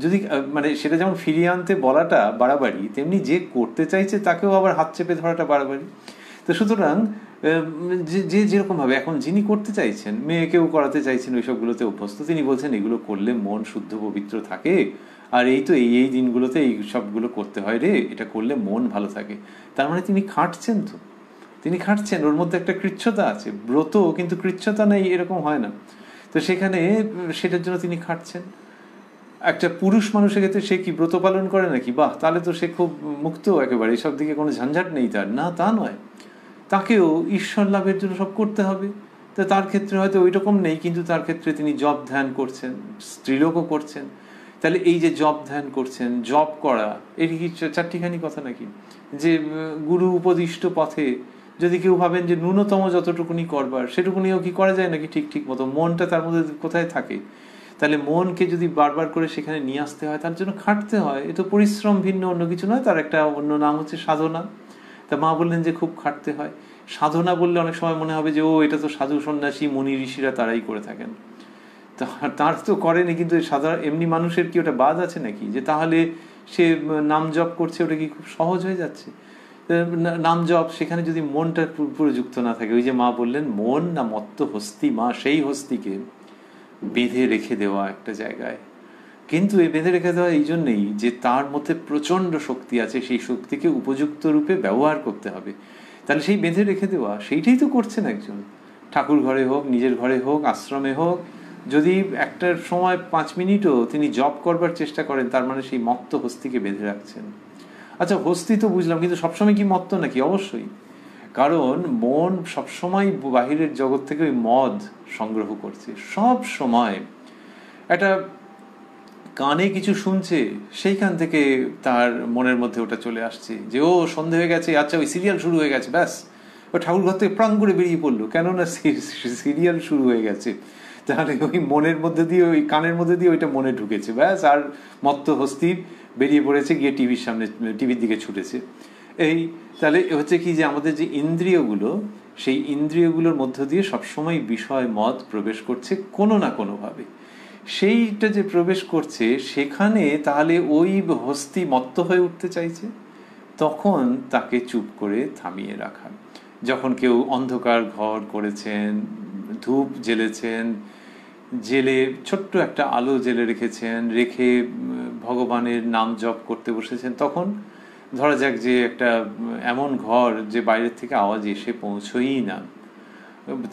A: যদি মানে সেটা যেমন ফিরিয়ে আনতে বলাটা বাড়াবাড়ি, তেমনি যে করতে চাইছে তাকেও আবার হাত চেপে ধরাটা বাড়াবাড়ি। তো সুতরাং যে যেরকমভাবে এখন যিনি করতে চাইছেন, মেয়েকেও করাতে চাইছেন ওইসবগুলোতে অভ্যস্ত, তিনি বলছেন এগুলো করলে মন শুদ্ধ পবিত্র থাকে, আর এই তো এই দিনগুলোতে এই সবগুলো করতে হয় রে, এটা করলে মন ভালো থাকে। তার মানে তিনি খাটছেন, তো তিনি খাটছেন, ওর মধ্যে একটা কৃচ্ছতা আছে। ব্রত কিন্তু কৃচ্ছতা নেই এরকম হয় না। তো সেখানে সেটার জন্য তিনি খাটছেন। একটা পুরুষ মানুষের ক্ষেত্রে সে কি ব্রত পালন করে নাকি? বাহ, তাহলে তো সে খুব মুক্ত একেবারে, এসব দিকে কোনো ঝঞ্ঝাট নেই তার। না, তা নয়, তাকেও ঈশ্বর লাভের জন্য সব করতে হবে। তো তার ক্ষেত্রে হয়তো ওই রকম নেই, কিন্তু তার ক্ষেত্রে তিনি জপ ধ্যান করছেন, স্ত্রীলোকও করছেন। তাহলে এই যে জপ ধ্যান করছেন, জপ করা, এটি কি চারটিখানি কথা নাকি? যে গুরু উপদিষ্ট পথে যদি কেউ ভাবেন যে ন্যূনতম যতটুকুনি করবার সেটুকুনিও কি করা যায় নাকি ঠিক মতো? মনটা তার মধ্যে কোথায় থাকে? তাহলে মনকে যদি বারবার করে সেখানে নিয়ে আসতে হয়, তার জন্য খাটতে হয়। এ তো পরিশ্রম ভিন্ন, অন্য কিছু নয়, তার একটা অন্য নাম হচ্ছে সাধনা। তা মা বললেন যে খুব খাটতে হয়। সাধনা বললে অনেক সময় মনে হবে যে এটা তো সাধু সন্ন্যাসী মুনি ঋষিরা তারাই করে থাকেন। তার তো করেনি, কিন্তু সাধারণ এমনি মানুষের কি ওটা বাদ আছে নাকি যে তাহলে সে নাম জপ করছে, ওটা কি খুব সহজ হয়ে যাচ্ছে? নাম জপ, সেখানে যদি মনটা পুরো যুক্ত না থাকে, ওই যে মা বললেন মন না মত্ত হস্তি মা, সেই হস্তিকে বেঁধে রেখে দেওয়া একটা জায়গায়। কিন্তু এই বেঁধে রেখে দেওয়া এই জন্যেই যে তার মধ্যে প্রচণ্ড শক্তি আছে, সেই শক্তিকে উপযুক্ত রূপে ব্যবহার করতে হবে। তাহলে সেই বেঁধে রেখে দেওয়া, সেইটাই তো করছেন একজন। ঠাকুর ঘরে হোক, নিজের ঘরে হোক, আশ্রমে হোক, যদি একটা সময় 5 মিনিটও তিনি জপ করবার চেষ্টা করেন, তার মানে সেই মত্ত হস্তিকে বেঁধে রাখছেন। আচ্ছা, হস্তি তো বুঝলাম, কিন্তু সবসময় কি মত্ত নাকি? অবশ্যই। কারণ মন সবসময় বাহিরের জগৎ থেকে ওই মদ সংগ্রহ করছে, সব সময়। একটা কানে কিছু শুনছে, সেইখান থেকে তার মনের মধ্যে ওটা চলে আসছে যে সন্ধে হয়ে গেছে, আচ্ছা ওই সিরিয়াল শুরু হয়ে গেছে, ব্যাস ও ঠাকুর ঘর থেকে প্রাং করে বেরিয়ে পড়লো, কেননা সিরিয়াল শুরু হয়ে গেছে। তাহলে ওই মনের মধ্যে দিয়ে, ওই কানের মধ্যে দিয়ে ওইটা মনে ঢুকেছে, ব্যাস। আর মত্ত হস্তি বেরিয়ে পড়েছে, গিয়ে টিভির সামনে, টিভির দিকে ছুটেছে। এই তাহলে হচ্ছে কি যে আমাদের যে ইন্দ্রিয়গুলো, সেই ইন্দ্রিয়গুলোর মধ্য দিয়ে সবসময় বিষয় মত প্রবেশ করছে কোনো না কোনোভাবে। সেইটা যে প্রবেশ করছে সেখানে তাহলে ওই হস্তি মত্ত হয়ে উঠতে চাইছে, তখন তাকে চুপ করে থামিয়ে রাখা। যখন কেউ অন্ধকার ঘর করেছেন, ধূপ জ্বেলেছেন, জেলে ছোট্ট একটা আলো জেলে রেখেছেন, রেখে ভগবানের নাম জপ করতে বসেছেন, তখন ধরা যাক যে একটা এমন ঘর যে বাইরের থেকে আওয়াজ এসে পৌঁছই না,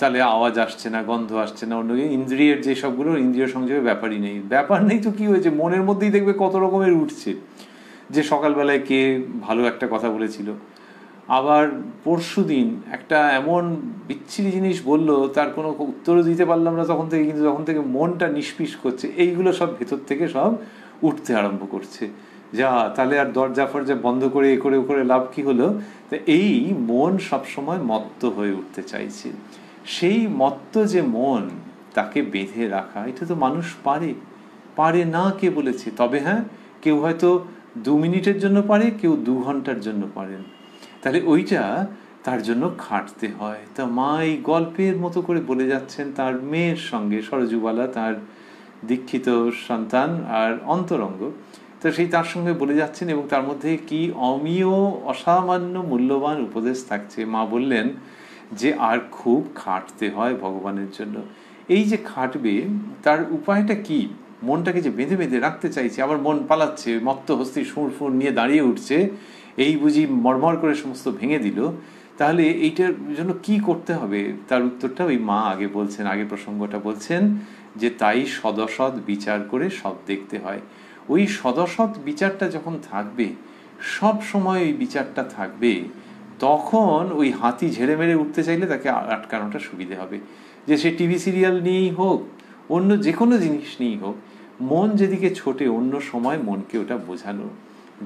A: তাহলে আওয়াজ আসছে না, গন্ধ আসছে না, অন্য ইন্দ্রিয়ের যে সবগুলো ইন্দ্রিয় সংযোগের ব্যাপারই নেই। ব্যাপার নেই তো কি হয়েছে, মনের মধ্যেই দেখবে কত রকমের উঠছে। যে সকালবেলায় কে ভালো একটা কথা বলেছিল, আবার পরশুদিন একটা এমন বিচ্ছিরি জিনিস বললো, তার কোনো উত্তরও দিতে পারলাম না তখন থেকে, কিন্তু তখন থেকে মনটা নিষ্পিস করছে, এইগুলো সব ভেতর থেকে সব উঠতে আরম্ভ করছে। যা, তাহলে আর দরজা ফরজা বন্ধ করে এ করে ও করে লাভ কি হলো? তো এই মন সবসময় মত্ত হয়ে উঠতে চাইছে। সেই মত্ত যে মন, তাকে বেঁধে রাখা, এটা তো মানুষ পারে না, কে বলেছে? তবে হ্যাঁ, কেউ হয়তো 2 মিনিটের জন্য পারে, কেউ 2 ঘন্টার জন্য পারেন। তাহলে ওইটা তার জন্য খাটতে হয়। তা মা এই গল্পের মতো করে বলে যাচ্ছেন তার মেয়ের সঙ্গে, সরজুবালা তার দীক্ষিত সন্তান আর অন্তরঙ্গ, তো সেই তার সঙ্গে বলে যাচ্ছেন, এবং তার মধ্যে কি অমীয় অসামান্য মূল্যবান উপদেশ থাকছে। মা বললেন যে আর খুব খাটতে হয় ভগবানের জন্য। এই যে খাটবে, তার উপায়টা কি? মনটাকে যে বেঁধে বেঁধে রাখতে চাইছে, আবার মন পালাচ্ছে, মত্ত হস্তি সুর ফুর নিয়ে দাঁড়িয়ে উঠছে, এই বুঝি মরমর করে সমস্ত ভেঙে দিল। তাহলে এইটার জন্য কি করতে হবে? তার উত্তরটা ওই মা আগে বলছেন, আগে প্রসঙ্গটা বলছেন যে তাই সদসৎ বিচার করে সব দেখতে হয়। ওই সদসৎ বিচারটা যখন থাকবে, সব সময় ওই বিচারটা থাকবে, তখন ওই হাতি ঝেড়ে মেরে উঠতে চাইলে তাকে আটকানোটা সুবিধে হবে। যে সে টিভি সিরিয়াল নিয়েই হোক, অন্য যে কোনো জিনিস নিয়েই হোক, মন যেদিকে ছোটে, অন্য সময় মনকে ওটা বোঝানো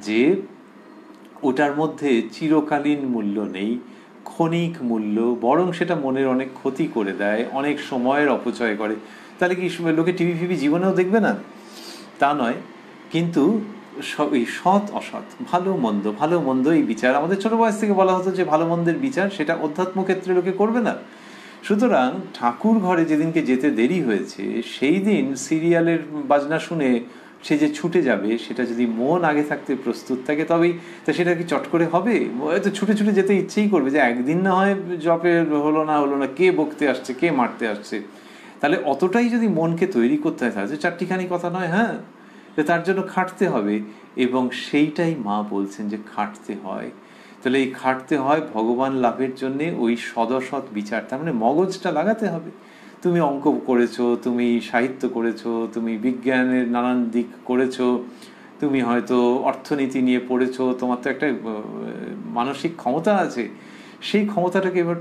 A: যে ওটার মধ্যে চিরকালীন মূল্য নেই, ক্ষণিক মূল্য, বরং সেটা মনের অনেক ক্ষতি করে দেয়, অনেক সময়ের অপচয় করে। তাহলে কি লোকে টিভি ফিভি জীবনেও দেখবে না? তা নয়, কিন্তু এই সৎ অসৎ, ভালো মন্দ এই বিচার আমাদের ছোট বয়স থেকে বলা হতো যে ভালো মন্দের বিচার সেটা অধ্যাত্ম ক্ষেত্রে লোকে করবে না। সুতরাং ঠাকুর ঘরে যেদিনকে যেতে দেরি হয়েছে সেই দিন সিরিয়ালের বাজনা শুনে সে যে ছুটে যাবে, সেটা যদি মন আগে থাকতে প্রস্তুত থাকে তবেই। তা সেটা কি চট করে হবে? হয়তো ছুটে ছুটে যেতে ইচ্ছেই করবে, যে একদিন না হয় জপে হলো না, কে বকতে আসছে, কে মারতে আসছে। তাহলে অতটাই যদি মনকে তৈরি করতে হয়, তাহলে চারটিখানি কথা নয়, হ্যাঁ, তার জন্য খাটতে হবে। এবং সেইটাই মা বলছেন যে খাটতে হয়। তাহলে এই খাটতে হয় ভগবান লাভের জন্যে ওই সদসৎ বিচার, তার মানে মগজটা লাগাতে হবে। তুমি অঙ্ক করেছো, তুমি সাহিত্য করেছো, তুমি বিজ্ঞানের নানান দিক করেছো, তুমি হয়তো অর্থনীতি নিয়ে পড়েছো, তোমার তো একটা মানসিক ক্ষমতা আছে, সেই ক্ষমতাটাকে এবার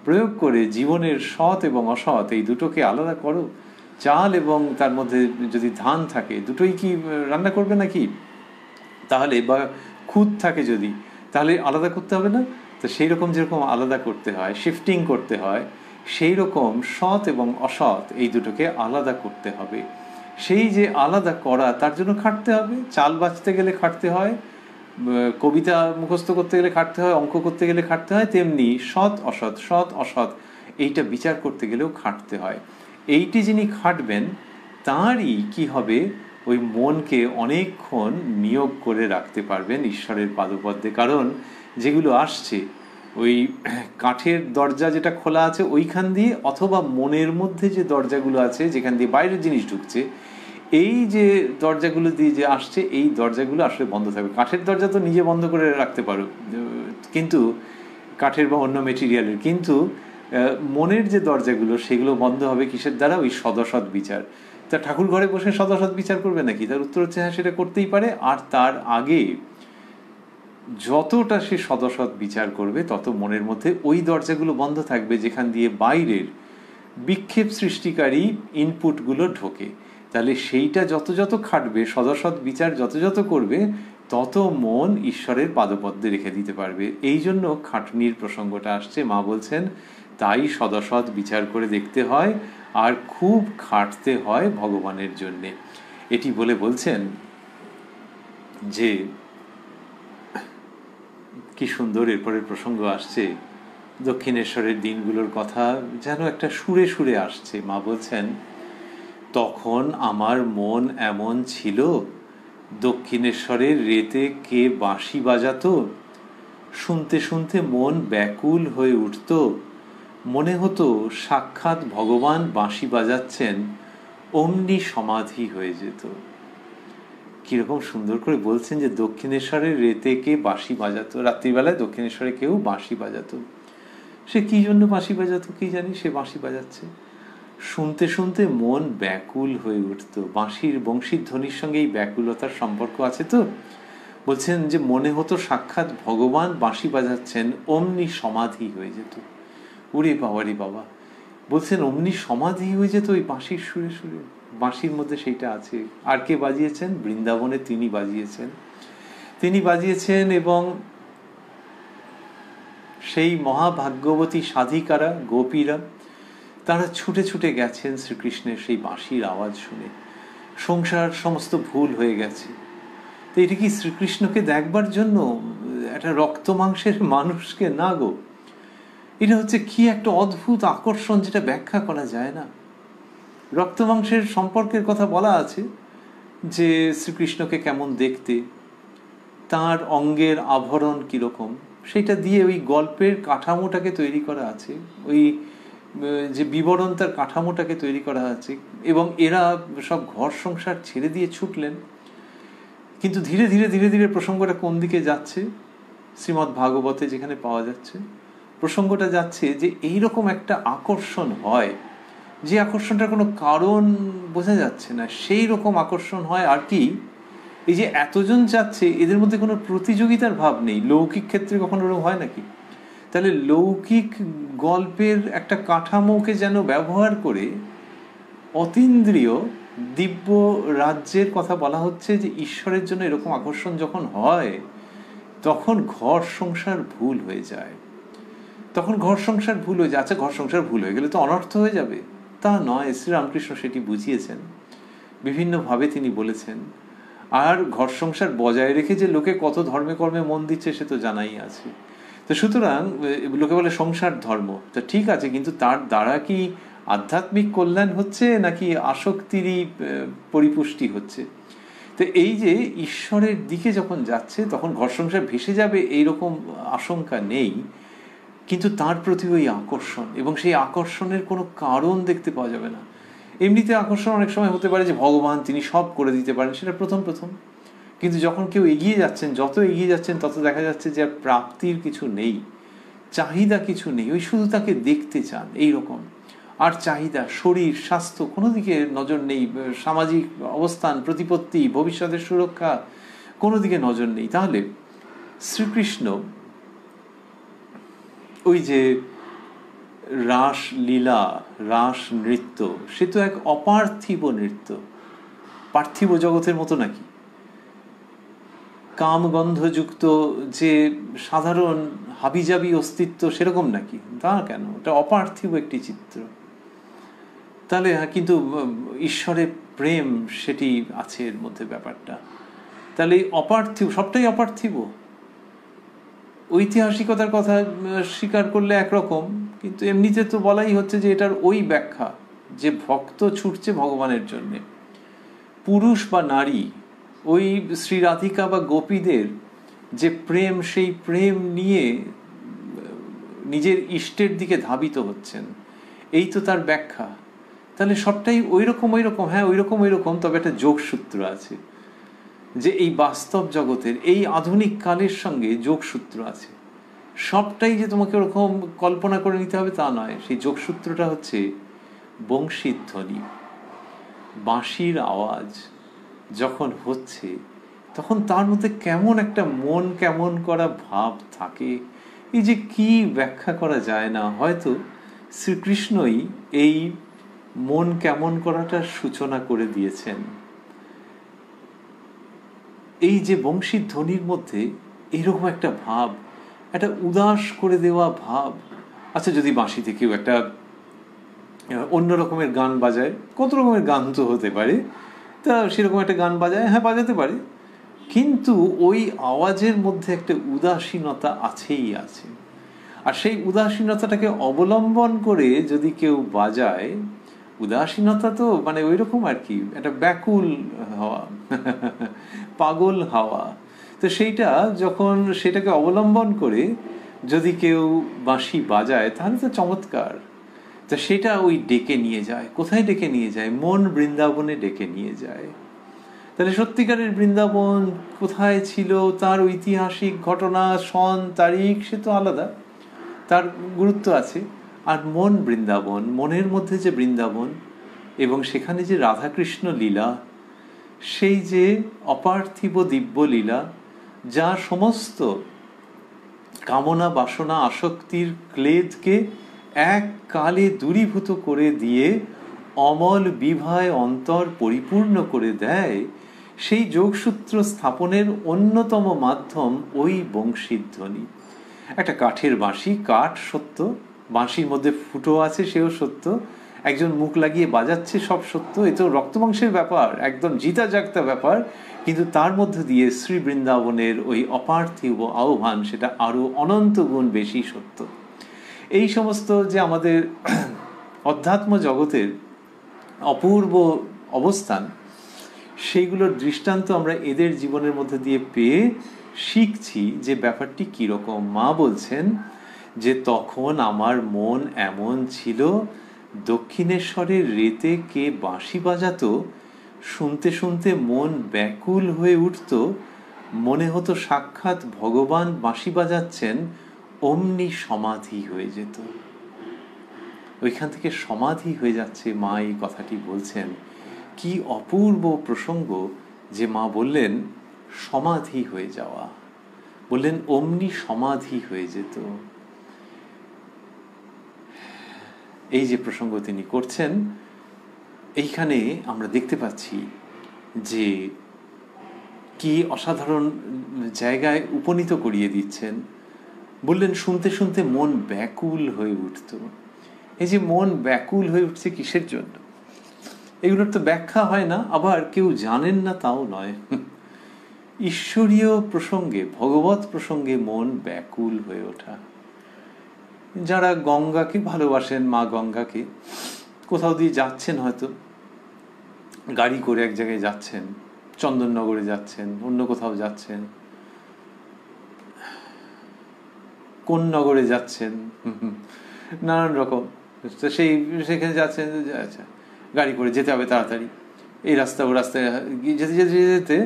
A: প্রয়োগ করে জীবনের সৎ এবং অসৎ এই দুটোকে আলাদা করো। চাল এবং তার মধ্যে যদি ধান থাকে, দুটোই কি রান্না করবে নাকি? তাহলে বা খুদ থাকে যদি, তাহলে আলাদা করতে হবে না? তো সেই রকম যেরকম আলাদা করতে হয়, শিফটিং করতে হয়, সেই রকম সৎ এবং অসৎ এই দুটোকে আলাদা করতে হবে। সেই যে আলাদা করা, তার জন্য খাটতে হবে। চাল বাঁচতে গেলে খাটতে হয়, কবিতা মুখস্থ করতে গেলে খাটতে হয়, অঙ্ক করতে গেলে খাটতে হয়, তেমনি সৎ অসৎ এইটা বিচার করতে গেলেও খাটতে হয়। এইটি যিনি খাটবেন তাঁরই কি হবে, ওই মনকে অনেকক্ষণ নিয়োগ করে রাখতে পারবেন ঈশ্বরের পাদপদ্মে। কারণ যেগুলো আসছে ওই কাঠের দরজা যেটা খোলা আছে ওইখান দিয়ে, অথবা মনের মধ্যে যে দরজাগুলো আছে যেখান দিয়ে বাইরের জিনিস ঢুকছে, এই যে দরজাগুলো দিয়ে যে আসছে, এই দরজাগুলো আসলে বন্ধ থাকবে। কাঠের দরজা তো নিজে বন্ধ করে রাখতে পারো, কিন্তু কাঠের বা অন্য মেটেরিয়ালের, কিন্তু মনের যে দরজাগুলো সেগুলো বন্ধ হবে কিসের দ্বারা? ওই সদসৎ বিচার। তা ঠাকুর ঘরে বসে সদসৎ বিচার করবে নাকি? তার উত্তর হচ্ছে হ্যাঁ, সেটা করতেই পারে। আর তার আগে যতটা সে সদসৎ বিচার করবে তত মনের মধ্যে ওই দরজাগুলো বন্ধ থাকবে যেখান দিয়ে বাইরের বিক্ষেপ সৃষ্টিকারী ইনপুটগুলো ঢোকে। তাহলে সেইটা যত খাটবে, সদসৎ বিচার যত করবে, তত মন ঈশ্বরের পাদপদ্মে রেখে দিতে পারবে। এই জন্য খাটনির প্রসঙ্গটা আসছে। মা বলছেন তাই সদসৎ বিচার করে দেখতে হয়, আর খুব খাটতে হয় ভগবানের জন্যে। এটি বলে বলছেন যে কি সুন্দর এরপরের প্রসঙ্গ আসছে, দক্ষিণেশ্বরের দিনগুলোর কথা যেন একটা সুরে সুরে আসছে। মা বলছেন, তখন আমার মন এমন ছিল, দক্ষিণেশ্বরের রেতে কে বাঁশি বাজাতো, শুনতে শুনতে মন ব্যাকুল হয়ে উঠত, মনে হতো সাক্ষাৎ ভগবান বাঁশি বাজাচ্ছেন, অমনি সমাধি হয়ে যেত। কিরকম সুন্দর করে বলছেন যে দক্ষিণেশ্বরের রেতে কে বাঁশি বাজাতো, রাত্রিবেলায় দক্ষিণেশ্বরে কেউ বাঁশি বাজাতো। সে কি জন্য বাঁশি বাজাতো কি জানি, সে বাঁশি বাজাচ্ছে, শুনতে শুনতে মন ব্যাকুল হয়ে উঠত। বাঁশির বংশীর ধ্বনির সঙ্গে এই ব্যাকুলতার সম্পর্ক আছে তো। বলছেন যে মনে হতো সাক্ষাৎ ভগবান বাঁশি বাজাচ্ছেন, অমনি সমাধি হয়ে যেত। ওরে বাবা রে বাবা, বলছেন অমনি সমাধি হয়ে যেত ওই বাঁশির সুরে সুরে। বাঁশির মধ্যে সেইটা আছে। আর কে বাজিয়েছেন? বৃন্দাবনে তিনি বাজিয়েছেন। এবং সেই মহাভাগ্যবতী সাধিকারা, গোপীরা, তারা ছুটে ছুটে গেছেন শ্রীকৃষ্ণের সেই বাঁশির আওয়াজ শুনে। সংসার সমস্ত ভুল হয়ে গেছে, তো এটা কি শ্রীকৃষ্ণকে দেখবার জন্য? একটা রক্ত মাংসের মানুষকে না গো, এটা হচ্ছে কি একটা অদ্ভুত আকর্ষণ যেটা ব্যাখ্যা করা যায় না। রক্ত মাংসের সম্পর্কের কথা বলা আছে যে শ্রীকৃষ্ণকে কেমন দেখতে, তার অঙ্গের আভরণ কিরকম, সেটা দিয়ে ওই গল্পের কাঠামোটাকে তৈরি করা আছে, ওই যে বিবরণ তার কাঠামোটাকে তৈরি করা আছে। এবং এরা সব ঘর সংসার ছেড়ে দিয়ে ছুটলেন। কিন্তু ধীরে ধীরে ধীরে ধীরে প্রসঙ্গটা কোন দিকে যাচ্ছে? শ্রীমদ্ ভাগবতে যেখানে পাওয়া যাচ্ছে, প্রসঙ্গটা যাচ্ছে যে এইরকম একটা আকর্ষণ হয়, যে আকর্ষণটার কোনো কারণ বোঝা যাচ্ছে না, সেই রকম আকর্ষণ হয়। আর কি, এই যে এতজন যাচ্ছে এদের মধ্যে কোনো প্রতিযোগিতার ভাব নেই। লৌকিক ক্ষেত্রে কখনো ওরকম হয় নাকি? তাহলে লৌকিক গল্পের একটা কাঠামোকে যেন ব্যবহার করে অতীন্দ্রিয় দিব্য রাজ্যের কথা বলা হচ্ছে, যে ঈশ্বরের জন্য এরকম আকর্ষণ যখন হয়, তখন ঘর সংসার ভুল হয়ে যায়। আচ্ছা, ঘর সংসার ভুল হয়ে গেলে তো অনর্থ হয়ে যাবে, তা নয়। শ্রীরামকৃষ্ণ সেটি বুঝিয়েছেন, বিভিন্নভাবে তিনি বলেছেন। আর ঘর সংসার বজায় রেখে যে লোকে কত ধর্মে কর্মে মন দিচ্ছে সে তো জানাই আছে। তো সুতরাং লোকে বলে সংসার ধর্ম, তো ঠিক আছে, কিন্তু তার দ্বারা কি আধ্যাত্মিক কল্যাণ হচ্ছে নাকি আসক্তিরই পরিপুষ্টি হচ্ছে? তো এই যে ঈশ্বরের দিকে যখন যাচ্ছে তখন ঘর সংসার ভেসে যাবে এইরকম আশঙ্কা নেই, কিন্তু তার প্রতি ওই আকর্ষণ, এবং সেই আকর্ষণের কোনো কারণ দেখতে পাওয়া যাবে না। এমনিতে আকর্ষণ অনেক সময় হতে পারে যে ভগবান তিনি সব করে দিতে পারেন, সেটা প্রথম, কিন্তু যখন কেউ এগিয়ে যাচ্ছেন, যত এগিয়ে যাচ্ছেন তত দেখা যাচ্ছে যে আর প্রাপ্তির কিছু নেই, চাহিদা কিছু নেই, ওই শুধু তাকে দেখতে চান এইরকম। আর চাহিদা, শরীর, স্বাস্থ্য, কোনো দিকে নজর নেই, সামাজিক অবস্থান, প্রতিপত্তি, ভবিষ্যতের সুরক্ষা, কোনো দিকে নজর নেই। তাহলে শ্রীকৃষ্ণ ওই যে রাস লীলা, রাস নৃত্য, সে তো এক অপার্থিব নৃত্য। পার্থিব জগতের মতো নাকি? কামগন্ধযুক্ত যে সাধারণ হাবিজাবি অস্তিত্ব সেরকম নাকি? তা কেন, এটা অপার্থিব একটি চিত্র। তাহলে কিন্তু ঈশ্বরের প্রেম সেটি আছে এর মধ্যে ব্যাপারটা। তাহলে অপার্থিব, সবটাই অপার্থিব। ঐতিহাসিকতার কথা স্বীকার করলে একরকম, কিন্তু এমনিতে তো বলাই হচ্ছে যে এটার ওই ব্যাখ্যা যে ভক্ত ছুটছে ভগবানের জন্যে। পুরুষ বা নারী, ওই শ্রী রাধিকা বা গোপীদের যে প্রেম, সেই প্রেম নিয়ে নিজের ইষ্টের দিকে ধাবিত হচ্ছেন, এই তো তার ব্যাখ্যা। তাহলে সবটাই ওই রকম, হ্যাঁ ওই রকম, তবে একটা যোগসূত্র আছে, যে এই বাস্তব জগতের, এই আধুনিক কালের সঙ্গে যোগসূত্র আছে। সবটাই যে তোমাকে ওরকম কল্পনা করে নিতে হবে তা নয়। সেই যোগসূত্রটা হচ্ছে বংশীর ধ্বনি, বাঁশির আওয়াজ যখন হচ্ছে তখন তার মধ্যে কেমন একটা মন কেমন করা ভাব থাকে, এই যে কি ব্যাখ্যা করা যায় না। হয়তো শ্রীকৃষ্ণই এই মন কেমন করাটার সূচনা করে দিয়েছেন। এই যে বংশীর ধ্বনির মধ্যে এরকম একটা ভাব, একটা উদাস করে দেওয়া ভাব। আচ্ছা, যদি বাঁশিতে কেউ একটা অন্য রকমের গান বাজায়, কত রকমের গান তো হতে পারে, তা সেরকম একটা গান বাজায়, হ্যাঁ বাজাতে পারে, কিন্তু ওই আওয়াজের মধ্যে একটা উদাসীনতা আছেই আছে। আর সেই উদাসীনতাটাকে অবলম্বন করে যদি কেউ বাজায়, উদাসীনতা তো মানে ওই রকম আর কি, একটা ব্যাকুল হওয়া, পাগল হাওয়া। তো সেইটা যখন সেটাকে অবলম্বন করে যদি কেউ বাঁশি বাজায় তাহলে তো চমৎকার। তো সেটা ওই ডেকে নিয়ে যায়, কোথায় ডেকে নিয়ে যায়? মন বৃন্দাবনে ডেকে নিয়ে যায়। তাহলে সত্যিকারের বৃন্দাবন কোথায় ছিল, তার ঐতিহাসিক ঘটনা, সন, তারিখ, সে তো আলাদা, তার গুরুত্ব আছে। আর মন বৃন্দাবন, মনের মধ্যে যে বৃন্দাবন, এবং সেখানে যে রাধাকৃষ্ণ লীলা, সেই যে অপার্থিব দিব্য লীলা, যা সমস্ত কামনা বাসনা আসক্তির ক্লেদকে এক কালে দূরীভূত করে দিয়ে অমল বিভায় অন্তর পরিপূর্ণ করে দেয়, সেই যোগসূত্র স্থাপনের অন্যতম মাধ্যম ওই বংশীর ধ্বনি। একটা কাঠের বাঁশি, কাঠ সত্য, বাঁশির মধ্যে ফুটো আছে সেও সত্য, একজন মুখ লাগিয়ে বাজাচ্ছে সব সত্য, এ তো রক্তমাংসের ব্যাপার, একদম জিতা জাগতা ব্যাপার, কিন্তু তার মধ্যে দিয়ে শ্রী বৃন্দাবনের ওই অপার্থিব আহ্বান সেটা আরো অনন্ত গুণ বেশি সত্য। এই সমস্ত যে আমাদের অধ্যাত্ম জগতের অপূর্ব অবস্থান, সেইগুলোর দৃষ্টান্ত আমরা এদের জীবনের মধ্যে দিয়ে পেয়ে শিখছি যে ব্যাপারটি কীরকম। মা বলছেন যে তখন আমার মন এমন ছিল, দক্ষিণেশ্বরের রেতে কে বাঁশি বাজাতো, শুনতে শুনতে মন ব্যাকুল হয়ে উঠত, মনে হতো সাক্ষাৎ ভগবান বাঁশি বাজাচ্ছেন, অমনি সমাধি হয়ে যেত। ওইখান থেকে সমাধি হয়ে যাচ্ছে, মা এই কথাটি বলছেন। কি অপূর্ব প্রসঙ্গ যে মা বললেন সমাধি হয়ে যাওয়া, বললেন অমনি সমাধি হয়ে যেত। এই যে প্রসঙ্গ তিনি করছেন, এইখানে আমরা দেখতে পাচ্ছি যে কি অসাধারণ জায়গায় উপনীত করিয়ে দিচ্ছেন। বললেন শুনতে শুনতে মন ব্যাকুল হয়ে উঠত। এই যে মন ব্যাকুল হয়ে উঠছে কিসের জন্য, এগুলোর তো ব্যাখ্যা হয় না, আবার কেউ জানেন না তাও নয়। ঈশ্বরীয় প্রসঙ্গে, ভগবত প্রসঙ্গে মন ব্যাকুল হয়ে ওঠা। যারা গঙ্গাকে ভালোবাসেন, মা গঙ্গাকে, কোথাও দিয়ে যাচ্ছেন, হয়তো গাড়ি করে এক জায়গায় যাচ্ছেন, চন্দননগরে যাচ্ছেন, অন্য কোথাও যাচ্ছেন, কোন নগরে যাচ্ছেন, নানান রকম, তো সেখানে যাচ্ছেন, আচ্ছা গাড়ি করে যেতে হবে তাড়াতাড়ি, এই রাস্তা ও রাস্তায় যেতে যেতে যেতে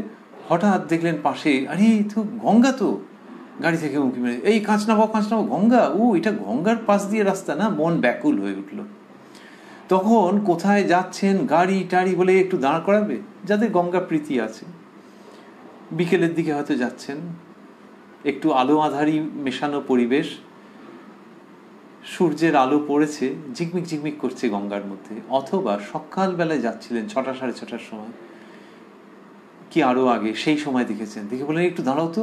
A: হঠাৎ দেখলেন পাশে, আরে তো গঙ্গা, তো গাড়ি থেকে উঁকি মেরে, এই কাঁচ নামাও গঙ্গা, ও এটা গঙ্গার পাশ দিয়ে রাস্তা না। মন ব্যাকুল হয়ে উঠল। তখন কোথায় যাচ্ছেন, গাড়ি টাড়ি বলে একটু দাঁড় করাবে, যাদের গঙ্গা প্রীতি আছে, বিকেলের দিকে হয়তো যাচ্ছেন, একটু আলো আধারি মেশানো পরিবেশ, সূর্যের আলো পড়েছে, ঝিকমিক ঝিকমিক করছে গঙ্গার মধ্যে। অথবা সকালবেলায় যাচ্ছিলেন 6টা সাড়ে 6টার সময়, কি আরো আগে, সেই সময় দেখেছেন, দেখে বললেন একটু দাঁড়াও তো,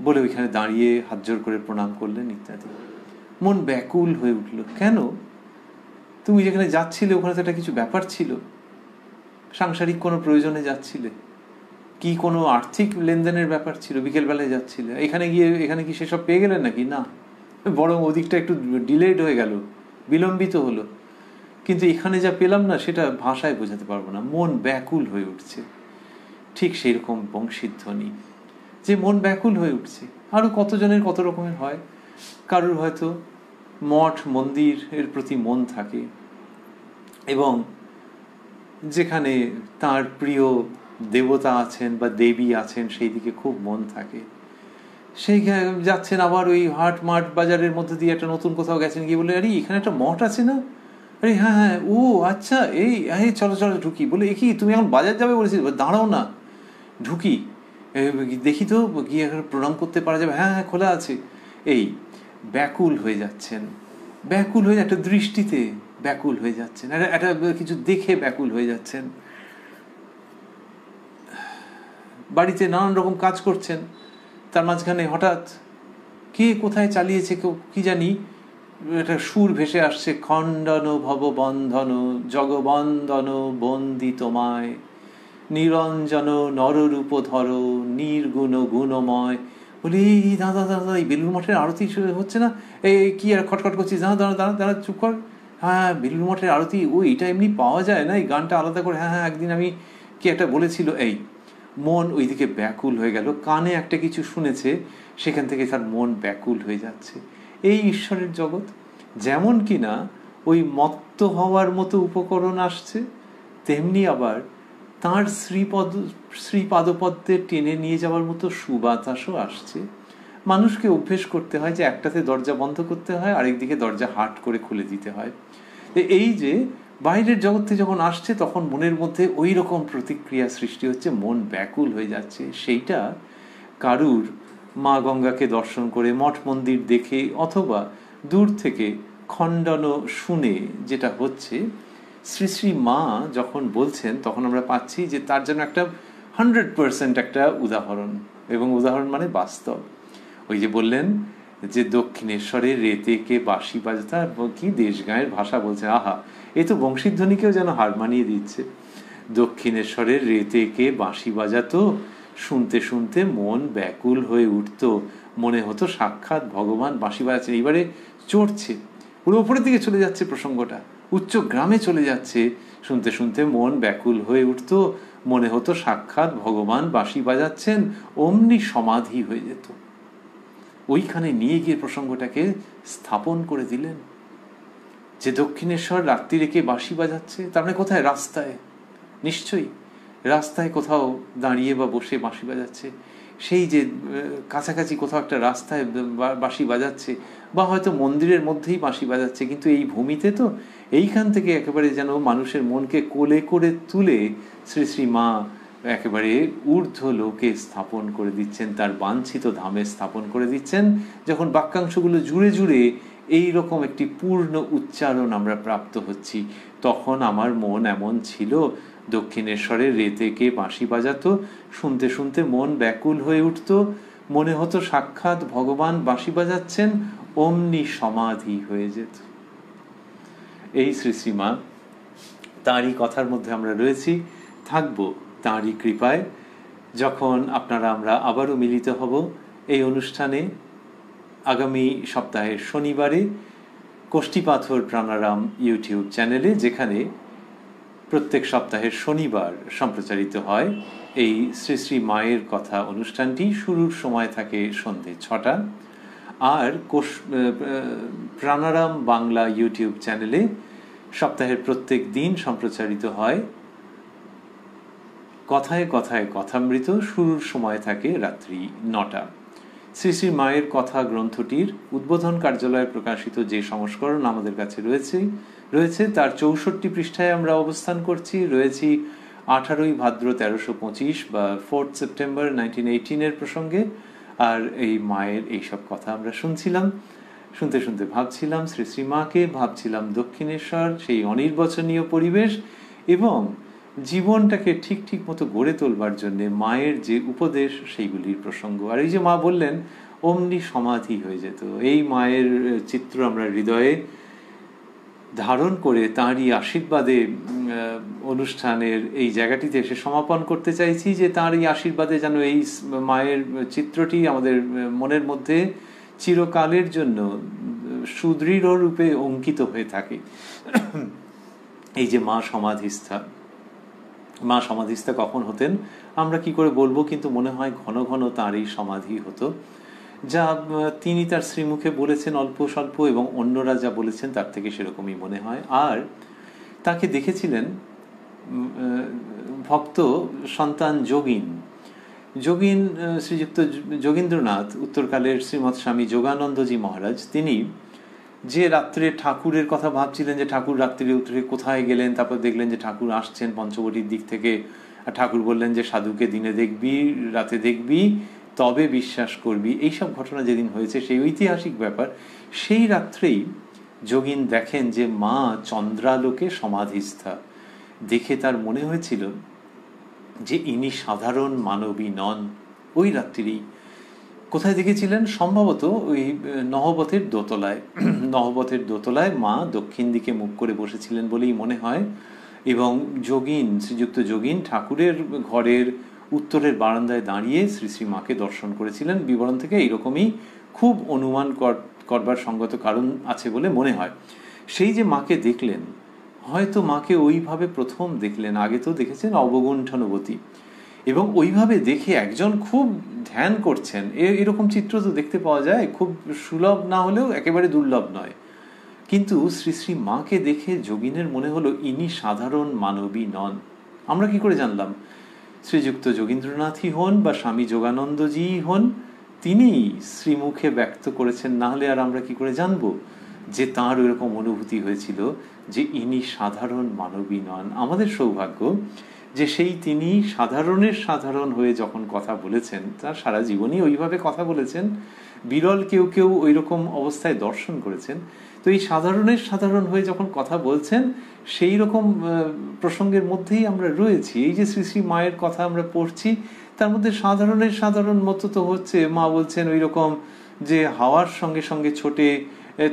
A: বলে ওইখানে দাঁড়িয়ে হাত জোর করে প্রণাম করলেন ইত্যাদি। মন ব্যাকুল হয়ে উঠল। কেন? তুমি যেখানে যাচ্ছিলে ওখানে তো একটা কিছু ব্যাপার ছিল, সাংসারিক কোনো প্রয়োজনে যাচ্ছিলে, কি কোনো আর্থিক লেনদেনের ব্যাপার ছিল, বিকেলবেলায় যাচ্ছিলে, এখানে গিয়ে এখানে কি সেসব পেয়ে গেলেন নাকি? না, বরং ওদিকটা একটু ডিলেড হয়ে গেল, বিলম্বিত হলো। কিন্তু এখানে যা পেলাম না সেটা ভাষায় বোঝাতে পারবো না। মন ব্যাকুল হয়ে উঠছে। ঠিক সেই রকম বংশীধ্বনি, যে মন ব্যাকুল হয়ে উঠছে। আরো কতজনের কত রকমের হয়। কারুর হয়তো মঠ মন্দির এর প্রতি মন থাকে, এবং যেখানে তার প্রিয় দেবতা আছেন বা দেবী আছেন সেই দিকে খুব মন থাকে, সেই যাচ্ছেন। আবার ওই হাট মাঠ বাজারের মধ্যে দিয়ে একটা নতুন কোথাও গেছেন, গিয়ে বলে, আরে এখানে একটা মঠ আছে না, আরে হ্যাঁ হ্যাঁ, ও আচ্ছা, এই চলো চলো ঢুকি, বলে এ কি তুমি এখন বাজার যাবে বলেছি, দাঁড়াও না ঢুকি, দেখি তো গিয়ে প্রণাম করতে পারা যাবে, হ্যাঁ হ্যাঁ খোলা আছে। এই ব্যাকুল হয়ে যাচ্ছেন, ব্যাকুল হয়ে একটা দৃষ্টিতে ব্যাকুল হয়ে যাচ্ছেন, একটা কিছু দেখে ব্যাকুল হয়ে যাচ্ছেন। বাড়িতে নানান রকম কাজ করছেন, তার মাঝখানে হঠাৎ কে কোথায় চালিয়েছে কেউ কি জানি, একটা সুর ভেসে আসছে, খণ্ডন ভববন্ধন জগবন্দন বন্দি তোমায়, নিরঞ্জন নররূপ ধর নির্গুণ গুণময়। বলি দাদা দাদা, এই বেলুর মঠের আরতি হচ্ছে না, এই কি আর খটখট করছিস, দাঁড়া দাঁড়া দাঁড়া দাঁড়া চুপ কর। হ্যাঁ বেলুর মঠের আরতি, ও এটা এমনি পাওয়া যায় না, এই গানটা আলাদা করে, হ্যাঁ হ্যাঁ একদিন আমি কি একটা বলেছিল। এই মন ওইদিকে ব্যাকুল হয়ে গেল, কানে একটা কিছু শুনেছে, সেখান থেকে তার মন ব্যাকুল হয়ে যাচ্ছে। এই ঈশ্বরের জগৎ যেমন কিনা ওই মত্ত হওয়ার মতো উপকরণ আসছে, তেমনি আবার তাঁর শ্রীপাদপদ্মে টেনে নিয়ে যাওয়ার মতো সুবাতাসও আসছে। মানুষকে অভ্যেস করতে হয় যে একটাতে দরজা বন্ধ করতে হয়, আরেকদিকে দরজা হাট করে খুলে দিতে হয়। এই যে বাইরের জগৎ থেকে যখন আসছে তখন মনের মধ্যে ওই রকম প্রতিক্রিয়া সৃষ্টি হচ্ছে, মন ব্যাকুল হয়ে যাচ্ছে। সেইটা কারুর মা গঙ্গাকে দর্শন করে, মঠ মন্দির দেখে, অথবা দূর থেকে খণ্ডন শুনে যেটা হচ্ছে, শ্রী শ্রী মা যখন বলছেন তখন আমরা পাচ্ছি যে তার জন্য একটা 100% একটা উদাহরণ, এবং উদাহরণ মানে বাস্তব। ওই যে বললেন যে দক্ষিণেশ্বরের রেতেকে বাঁশি বাজতা, কি দেশ গাঁয়ের ভাষা বলছে, আহা, এ তো বংশীধ্বনিকেও যেন হার মানিয়ে দিচ্ছে। দক্ষিণেশ্বরের রেতেকে বাঁশি বাজাতো, শুনতে শুনতে মন ব্যাকুল হয়ে উঠত, মনে হতো সাক্ষাৎ ভগবান বাঁশি বাজাচ্ছেন। এবারে চড়ছে, পুরো উপরের দিকে চলে যাচ্ছে প্রসঙ্গটা, উচ্চ গ্রামে চলে যাচ্ছে। শুনতে শুনতে মন ব্যাকুল হয়ে উঠত, মনে হতো সাক্ষাৎ ভগবান বাঁশি বাজাচ্ছেন, অমনি সমাধি হয়ে যেত। ওইখানে নিয়ে গিয়ে প্রসঙ্গটাকে স্থাপন করে দিলেন যে দক্ষিণেশ্বর রাত্রি রেখে বাঁশি বাজাচ্ছে, তার মানে কোথায়? রাস্তায়, নিশ্চয়ই রাস্তায় কোথাও দাঁড়িয়ে বা বসে বাঁশি বাজাচ্ছে। সেই যে কাছাকাছি কোথাও একটা রাস্তায় বাঁশি বাজাচ্ছে, বা হয়তো মন্দিরের মধ্যেই বাঁশি বাজাচ্ছে, কিন্তু এই ভূমিতে তো এইখান থেকে একেবারে যেন মানুষের মনকে কোলে করে তুলে শ্রী শ্রী মা একেবারে ঊর্ধ্ব লোকে স্থাপন করে দিচ্ছেন, তার বাঞ্ছিত ধামে স্থাপন করে দিচ্ছেন। যখন বাক্যাংশগুলো জুড়ে জুড়ে এই রকম একটি পূর্ণ উচ্চারণ আমরা প্রাপ্ত হচ্ছি, তখন আমার মন এমন ছিল, দক্ষিণেশ্বরের রেতে কে বাঁশি বাজাতো, শুনতে শুনতে মন ব্যাকুল হয়ে উঠত, মনে হতো সাক্ষাৎ ভগবান বাঁশি বাজাচ্ছেন, অমনি সমাধি হয়ে যেত। এই শ্রী শ্রীমা, তাঁরই কথার মধ্যে আমরা রয়েছি, থাকবো তাঁরই কৃপায়। যখন আপনারা আমরা আবারও মিলিত হব এই অনুষ্ঠানে আগামী সপ্তাহের শনিবারে কোষ্ঠীপাথর প্রাণারাম ইউটিউব চ্যানেলে, যেখানে প্রত্যেক সপ্তাহের শনিবার সম্প্রচারিত হয় এই শ্রী শ্রী মায়ের কথা অনুষ্ঠানটি। শুরুর সময় থাকে সন্ধে 6টা, আর প্রাণারাম বাংলা ইউটিউব চ্যানেলে সপ্তাহের প্রত্যেক দিন সম্প্রচারিত হয় কথায় কথায় কথামৃত। শুরুর সময় থাকে রাত্রি 9টা। শ্রী শ্রী মায়ের কথা গ্রন্থটির উদ্বোধন কার্যালয়ে প্রকাশিত যে সংস্করণ আমাদের কাছে রয়েছে তার 64 পৃষ্ঠায় আমরা অবস্থান করছি। রয়েছি 18ই ভাদ্র 1325 বা 4 সেপ্টেম্বর 1918 প্রসঙ্গে। আর এই মায়ের এইসব কথা আমরা শুনতে শুনতে ভাবছিলাম শ্রী শ্রী মাকে, ভাবছিলাম দক্ষিণেশ্বর, সেই অনির্বচনীয় পরিবেশ এবং জীবনটাকে ঠিক ঠিক মতো গড়ে তোলবার জন্য মায়ের যে উপদেশ সেইগুলির প্রসঙ্গ। আর এই যে মা বললেন অমনি সমাধি হয়ে যেত, এই মায়ের চিত্র আমরা হৃদয়ে ধারণ করে তাঁরই আশীর্বাদে অনুষ্ঠানের এই জায়গাটিতে এসে সমাপন করতে চাইছি, যে তাঁর এই আশীর্বাদে যেন এই মায়ের চিত্রটি আমাদের মনের মধ্যে চিরকালের জন্য সুদৃঢ় রূপে অঙ্কিত হয়ে থাকে। এই যে মা সমাধিস্থা কখন হতেন আমরা কি করে বলবো, কিন্তু মনে হয় ঘন ঘন তাঁর এই সমাধি হতো, যা তিনি তার শ্রীমুখে বলেছেন অল্প স্বল্প, এবং অন্যরা যা বলেছেন তার থেকে সেরকমই মনে হয়। আর তাকে দেখেছিলেন ভক্ত সন্তান যোগিন শ্রীযুক্ত যোগীন্দ্রনাথ, উত্তরকালের শ্রীমৎ স্বামী যোগানন্দজি মহারাজ। তিনি যে রাত্রে ঠাকুরের কথা ভাবছিলেন, যে ঠাকুর রাত্রে উঠে কোথায় গেলেন, তারপর দেখলেন যে ঠাকুর আসছেন পঞ্চবটির দিক থেকে, আর ঠাকুর বললেন যে সাধুকে দিনে দেখবি, রাতে দেখবি, তবে বিশ্বাস করবি। এইসব ঘটনা যেদিন হয়েছে, সেই ঐতিহাসিক ব্যাপার, সেই রাত্রেই যোগিন দেখেন যে মা চন্দ্রালোকে সমাধিস্থা। দেখে তার মনে হয়েছিল যে ইনি সাধারণ মানবী নন। ওই রাত্রিরেই কোথায় দেখেছিলেন? সম্ভবত ওই নহবতের দোতলায় মা দক্ষিণ দিকে মুখ করে বসেছিলেন বলেই মনে হয়। এবং শ্রীযুক্ত যোগিন ঠাকুরের ঘরের উত্তরের বারান্দায় দাঁড়িয়ে শ্রী শ্রী মাকে দর্শন করেছিলেন। বিবরণ থেকে এইরকমই খুব অনুমান করবার সঙ্গত কারণ আছে বলে মনে হয়। সেই যে মাকে দেখলেন, হয়তো মাকে ওইভাবে প্রথম দেখলেন, আগে তো দেখেছেন অবগুণ্ঠনবতী, এবং ওইভাবে দেখে একজন খুব ধ্যান করছেন, এরকম চিত্র তো দেখতে পাওয়া যায়, খুব সুলভ না হলেও একেবারে দুর্লভ নয়। কিন্তু শ্রী শ্রী মাকে দেখে যোগিনের মনে হলো ইনি সাধারণ মানবী নন। আমরা কি করে জানলাম? শ্রীযুক্ত যোগীন্দ্রনাথই হন বা স্বামী যোগানন্দজি হন, তিনি শ্রীমুখে ব্যক্ত করেছেন, না হলে আর আমরা কি করে জানবো যে তাঁর ওইরকম অনুভূতি হয়েছিল যে ইনি সাধারণ মানবী নন। আমাদের সৌভাগ্য যে সেই তিনি সাধারণের সাধারণ হয়ে যখন কথা বলেছেন, তার সারা জীবনই ওইভাবে কথা বলেছেন, বিরল কেউ কেউ ওই রকম অবস্থায় দর্শন করেছেন। তো এই সাধারণের সাধারণ হয়ে যখন কথা বলছেন, সেই রকম প্রসঙ্গের মধ্যেই আমরা রয়েছি। এই যে শ্রী শ্রী মায়ের কথা আমরা পড়ছি, তার মধ্যে সাধারণের সাধারণ মতো তো হচ্ছে, মা বলছেন ওই রকম যে হাওয়ার সঙ্গে সঙ্গে ছোটে,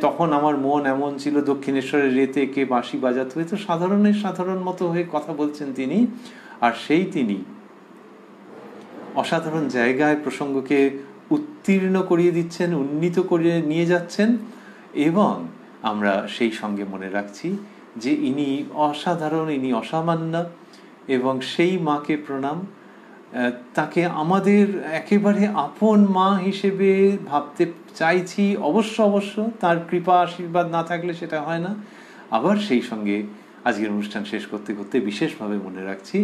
A: তখন আমার মন এমন ছিল, দক্ষিণেশ্বরের রেতে কে বাঁশি বাজাতো, তো সাধারণের সাধারণ মতো হয়ে কথা বলছেন তিনি। আর সেই তিনি অসাধারণ জায়গায় প্রসঙ্গকে উত্তীর্ণ করিয়ে দিচ্ছেন, উন্নীত করে নিয়ে যাচ্ছেন, এবং আমরা সেই সঙ্গে মনে রাখছি যে ইনি অসাধারণ, ইনি অসামান্য, এবং সেই মাকে প্রণাম। তাকে আমাদের একেবারে আপন মা হিসেবে ভাবতে চাইছি। অবশ্য তার কৃপা আশীর্বাদ না থাকলে সেটা হয় না। আবার সেই সঙ্গে আজকের অনুষ্ঠান শেষ করতে করতে বিশেষভাবে মনে রাখছি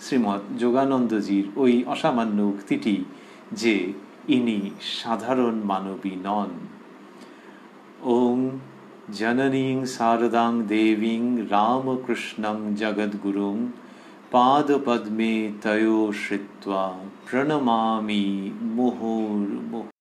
A: শ্রীমৎ যোগানন্দজির ওই অসামান্য উক্তিটি যে ইনি সাধারণ মানবী নন। ওং জননীং শারদাং দেবীং রামকৃষ্ণং জগদ্গুরুং পাদপদ্মে তয়োশ্রিত্বা প্রণমামি মুহুর্মুহুঃ।